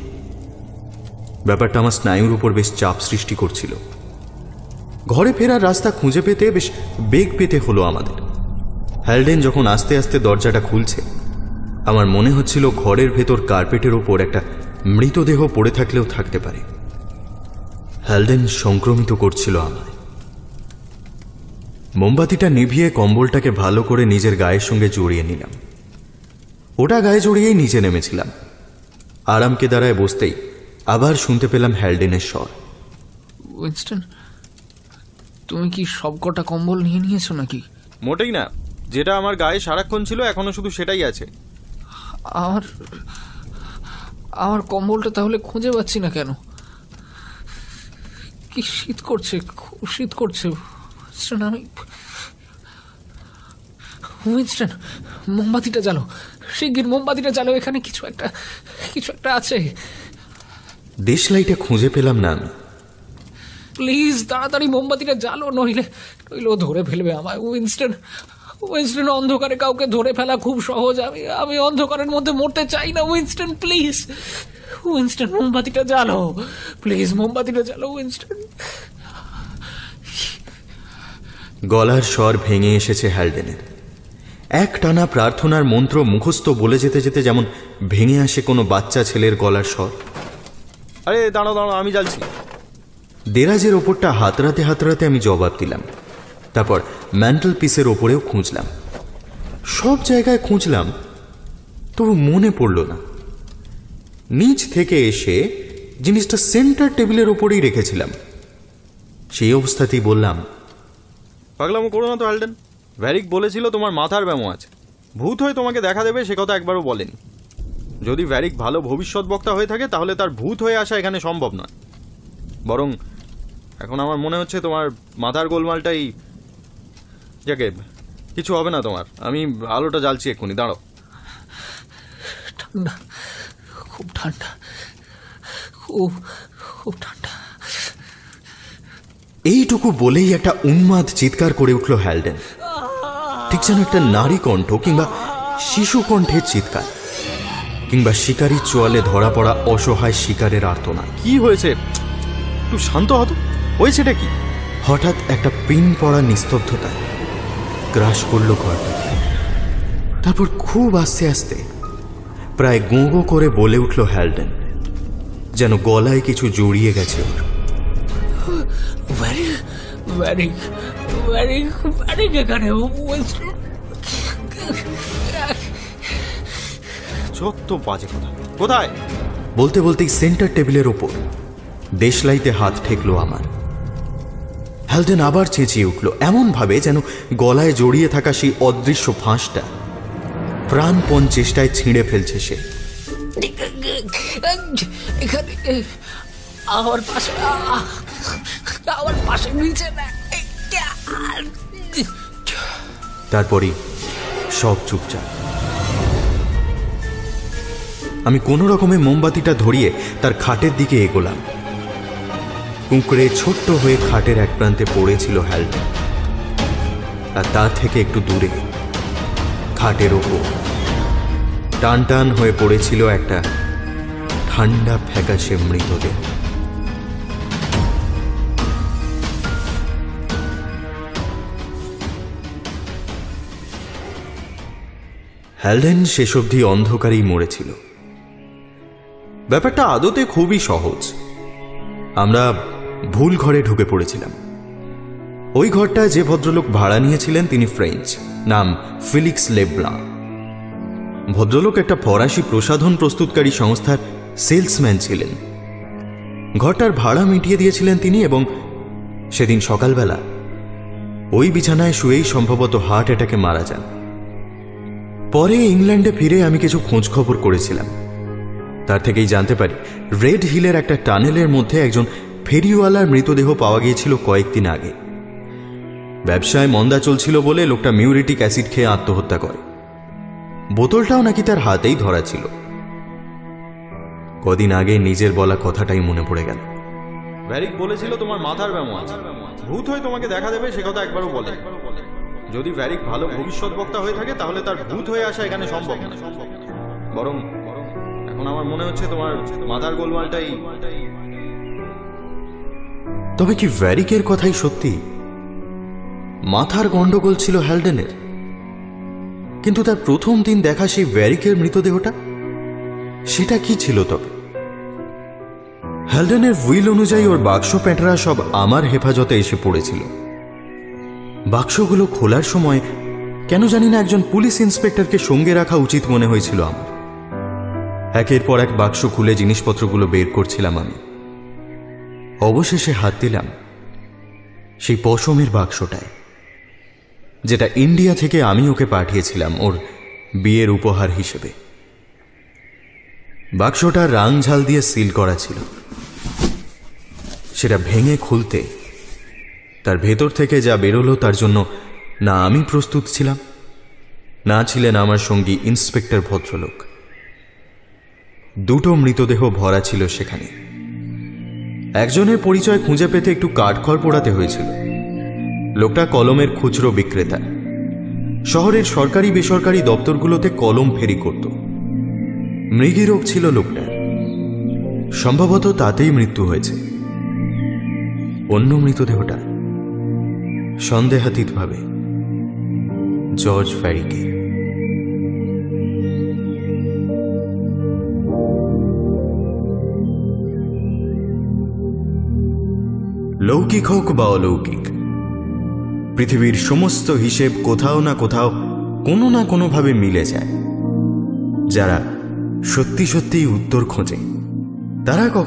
A: ব্যাপারটা আমার স্নায়ুর উপর বেশ চাপ সৃষ্টি করছিল। ঘরে ফেরার রাস্তা খুঁজে পেতে বেশ বেগ পেতে হলো আমাদের। হ্যালডেন যখন আস্তে আস্তে দরজাটা খুলছে, আমার মনে হচ্ছিল ঘরের ভেতর কার্পেটের ওপর একটা মৃতদেহ পড়ে থাকলেও থাকতে পারে। হ্যালডেন সংক্রমিত করছিল আমায়। মোমবাতিটা নিভিয়ে কম্বলটাকে ভালো করে নিজের গায়ের সঙ্গে জড়িয়ে নিলাম। ওটা গায়ে জড়িয়েই নিচে নেমেছিলাম। আরামকে দাঁড়ায় বসতেই আবার শুনতে পেলাম হ্যালডেনের স্বর।
D: উইনস্টন, তুমি কি সবকটা কম্বল নিয়ে নিয়েছো নাকি?
A: মোটেই না, যেটা আমার গায়ে সারাক্ষণ ছিল এখনো শুধু সেটাই আছে।
D: আমার কম্বলটা তাহলে খুঁজে পাচ্ছি না কেন? কি শীত করছে, খুব শীত করছে। উইনস্টন, মোমবাতিটা জ্বালো, শিগগির মোমবাতিটা জ্বালো। এখানে কিছু একটা আছে।
A: দেশলাইটা খুঁজে পেলাম না আমি।
D: প্লিজ তাড়াতাড়ি মোমবাতিটা জ্বালো, নইলে ও ধরে ফেলবে আমায়। উইনস্টন, অন্ধকারে কাউকে ধরে ফেলা খুব সহজ। আমি অন্ধকারের মধ্যে মরতে চাই না। উইনস্টন প্লিজ, উইনস্টন মোমবাতিটা জ্বালো, প্লিজ মোমবাতিটা জ্বালো উইনস্টন।
A: গলার স্বর ভেঙে এসেছে হ্যালডেনের। এক টানা প্রার্থনার মন্ত্র মুখস্থ বলে যেতে যেতে যেমন ভেঙে আসে কোনো বাচ্চা ছেলের গলার স্বর। আরে দাঁড়াও দাঁড়াও, আমি জ্বালছি। দেরাজের ওপরটা হাতড়াতে হাতড়াতে আমি জবাব দিলাম। তারপর ম্যান্টেল পিসের ওপরেও খুঁজলাম, সব জায়গায় খুঁজলাম, তবু মনে পড়ল না। নিচ থেকে এসে জিনিসটা সেন্টার টেবিলের ওপরেই রেখেছিলাম। সেই অবস্থাতেই বললাম, পাগলামো করো না তো হ্যালডেন। ভ্যারিক বলেছিল তোমার মাথার ব্যামো আছে, ভূত হয়ে তোমাকে দেখা দেবে, সে কথা একবারও বলেনি। যদি ভ্যারিক ভালো ভবিষ্যৎ বক্তা হয়ে থাকে তাহলে তার ভূত হয়ে আসা এখানে সম্ভব নয়। বরং এখন আমার মনে হচ্ছে তোমার মাথার গোলমালটাই। যাকে কিছু হবে না তোমার, আমি আলোটা জ্বালছি এক্ষুনি, দাঁড়াও।
D: ঠান্ডা, খুব ঠান্ডা, খুব ঠান্ডা।
A: এইটুকু বলেই একটা উন্মাদ চিৎকার করে উঠল হ্যালডেন, ঠিক যেন একটা নারী কণ্ঠ কিংবা শিশু কণ্ঠের চিৎকার, কিংবা শিকারীর চোয়ালে ধরা পড়া অসহায় শিকারের আর্তনাদ। কি হয়েছে? একটু শান্ত হতো। হয়েছেটা কি? হঠাৎ একটা পিন পড়া নিস্তব্ধতা গ্রাস করল ঘরটা। তারপর খুব আস্তে আস্তে প্রায় গোঁ গোঁ করে বলে উঠল হ্যালডেন, যেন গলায় কিছু জড়িয়ে গেছে ওর। যত বাজে কথা। কোথায়? বলতে বলতেই সেন্টার টেবিলের ওপর দেশলাইতে হাত ঠেকলো আমার। হ্যালডেন আবার চেঁচিয়ে উঠল, এমন ভাবে যেন গলায় জড়িয়ে থাকা সেই অদৃশ্য ফাঁসটা প্রাণপণ চেষ্টায় ছিঁড়ে ফেলছে সে। তারপরই সব চুপচাপ। আমি কোনো রকমে মোমবাতিটা ধরিয়ে তার খাটের দিকে এগোলাম। কুঁকড়ে ছোট্ট হয়ে খাটের এক প্রান্তে পড়েছিল হ্যালডেন, আর তার থেকে একটু দূরে খাটের ওপর টান টান হয়ে পড়েছিল একটা ঠান্ডা ফ্যাকাশে মৃতদেহ। হ্যালডেন শেষ অবধি অন্ধকারেই মরেছিল। ব্যাপারটা আদতে খুবই সহজ। আমরা ভুল ঘরে ঢুকে পড়েছিলাম। ওই ঘরটা যে ভদ্রলোক ভাড়া নিয়েছিলেন তিনি ফ্রেঞ্চ, নাম ফিলিক্স লেব্লাঁ। ভদ্রলোক একটা ফরাসি প্রসাধন প্রস্তুতকারী সংস্থার সেলসম্যান ছিলেন। ঘরটার ভাড়া মিটিয়ে দিয়েছিলেন তিনি, এবং সেদিন সকালবেলা ওই বিছানায় শুয়েই সম্ভবত হার্ট অ্যাটাকে মারা যান। পরে ইংল্যান্ডে ফিরে আমি কিছু খোঁজ খবর করেছিলাম। তার থেকেই জানতে পারি রেড হিলের একটা টানেলের মধ্যে একজন ফেরিওয়ালার মৃতদেহ পাওয়া গিয়েছিল কয়েকদিন আগে। ব্যবসায় মন্দা চলছিল বলে লোকটা মিউরিটিক অ্যাসিড খেয়ে আত্মহত্যা করে। বোতলটাও নাকি তার হাতেই ধরা ছিল। কদিন আগে নিজের বলা কথাটাই মনে পড়ে গেল। ভ্যারিক বলেছিল তোমার মাথার ব্যামো আছে, ভূত হয়ে তোমাকে দেখা দেবে, সে কথা একবারও বলে। যদি ভ্যারিক ভালো ভবিষ্যৎ বক্তা হয়ে থাকে তাহলে তার ভূত হয়ে আসা এখানে সম্ভব না। বরং এখন আমার মনে হচ্ছে তোমার মাথার গোলমালটাই। তবে কি ভ্যারিকের কথাই সত্যি? মাথার গন্ডগোল ছিল হ্যালডেনের, কিন্তু তার প্রথম দিন দেখা সেই ভ্যারিকের মৃতদেহটা, সেটা কি ছিল তবে? হ্যালডেনের উইল অনুযায়ী ওর বাক্স প্যাঁটরা সব আমার হেফাজতে এসে পড়েছিল। বাক্সগুলো খোলার সময় কেন জানি না একজন পুলিশ ইন্সপেক্টরকে সঙ্গে রাখা উচিত মনে হয়েছিল আমার। একের পর এক বাক্স খুলে জিনিসপত্রগুলো বের করছিলাম আমি। অবশেষে হাত দিলাম সেই পশমের বাক্সটায়, যেটা ইন্ডিয়া থেকে আমি ওকে পাঠিয়েছিলাম ওর বিয়ের উপহার হিসেবে। বাক্সটা রাং ঝাল দিয়ে সিল করা ছিল। সেটা ভেঙে খুলতে তার ভেতর থেকে যা বেরোলো তার জন্য না আমি প্রস্তুত ছিলাম, না ছিলেন আমার সঙ্গী ইন্সপেক্টর ভদ্রলোক। দুটো মৃতদেহ ভরা ছিল সেখানে। একজনের পরিচয় খুঁজে পেতে একটু কাঠখড় পোড়াতে হয়েছিল। লোকটা কলমের খুচরো বিক্রেতা, শহরের সরকারি বেসরকারি দপ্তরগুলোতে কলম ফেরি করত। মৃগীরোগ ছিল লোকটার, সম্ভবত তাতেই মৃত্যু হয়েছে। অন্য মৃতদেহটা সন্দেহাতীতভাবে জর্জ ভ্যারিকে। লৌকিক হোক বা অলৌকিক, পৃথিবীর সমস্ত হিসেব কোথাও না কোথাও কোনো না কোনোভাবে মিলে যায়। যারা সত্যি সত্যি উত্তর খোঁজে তারা কখনো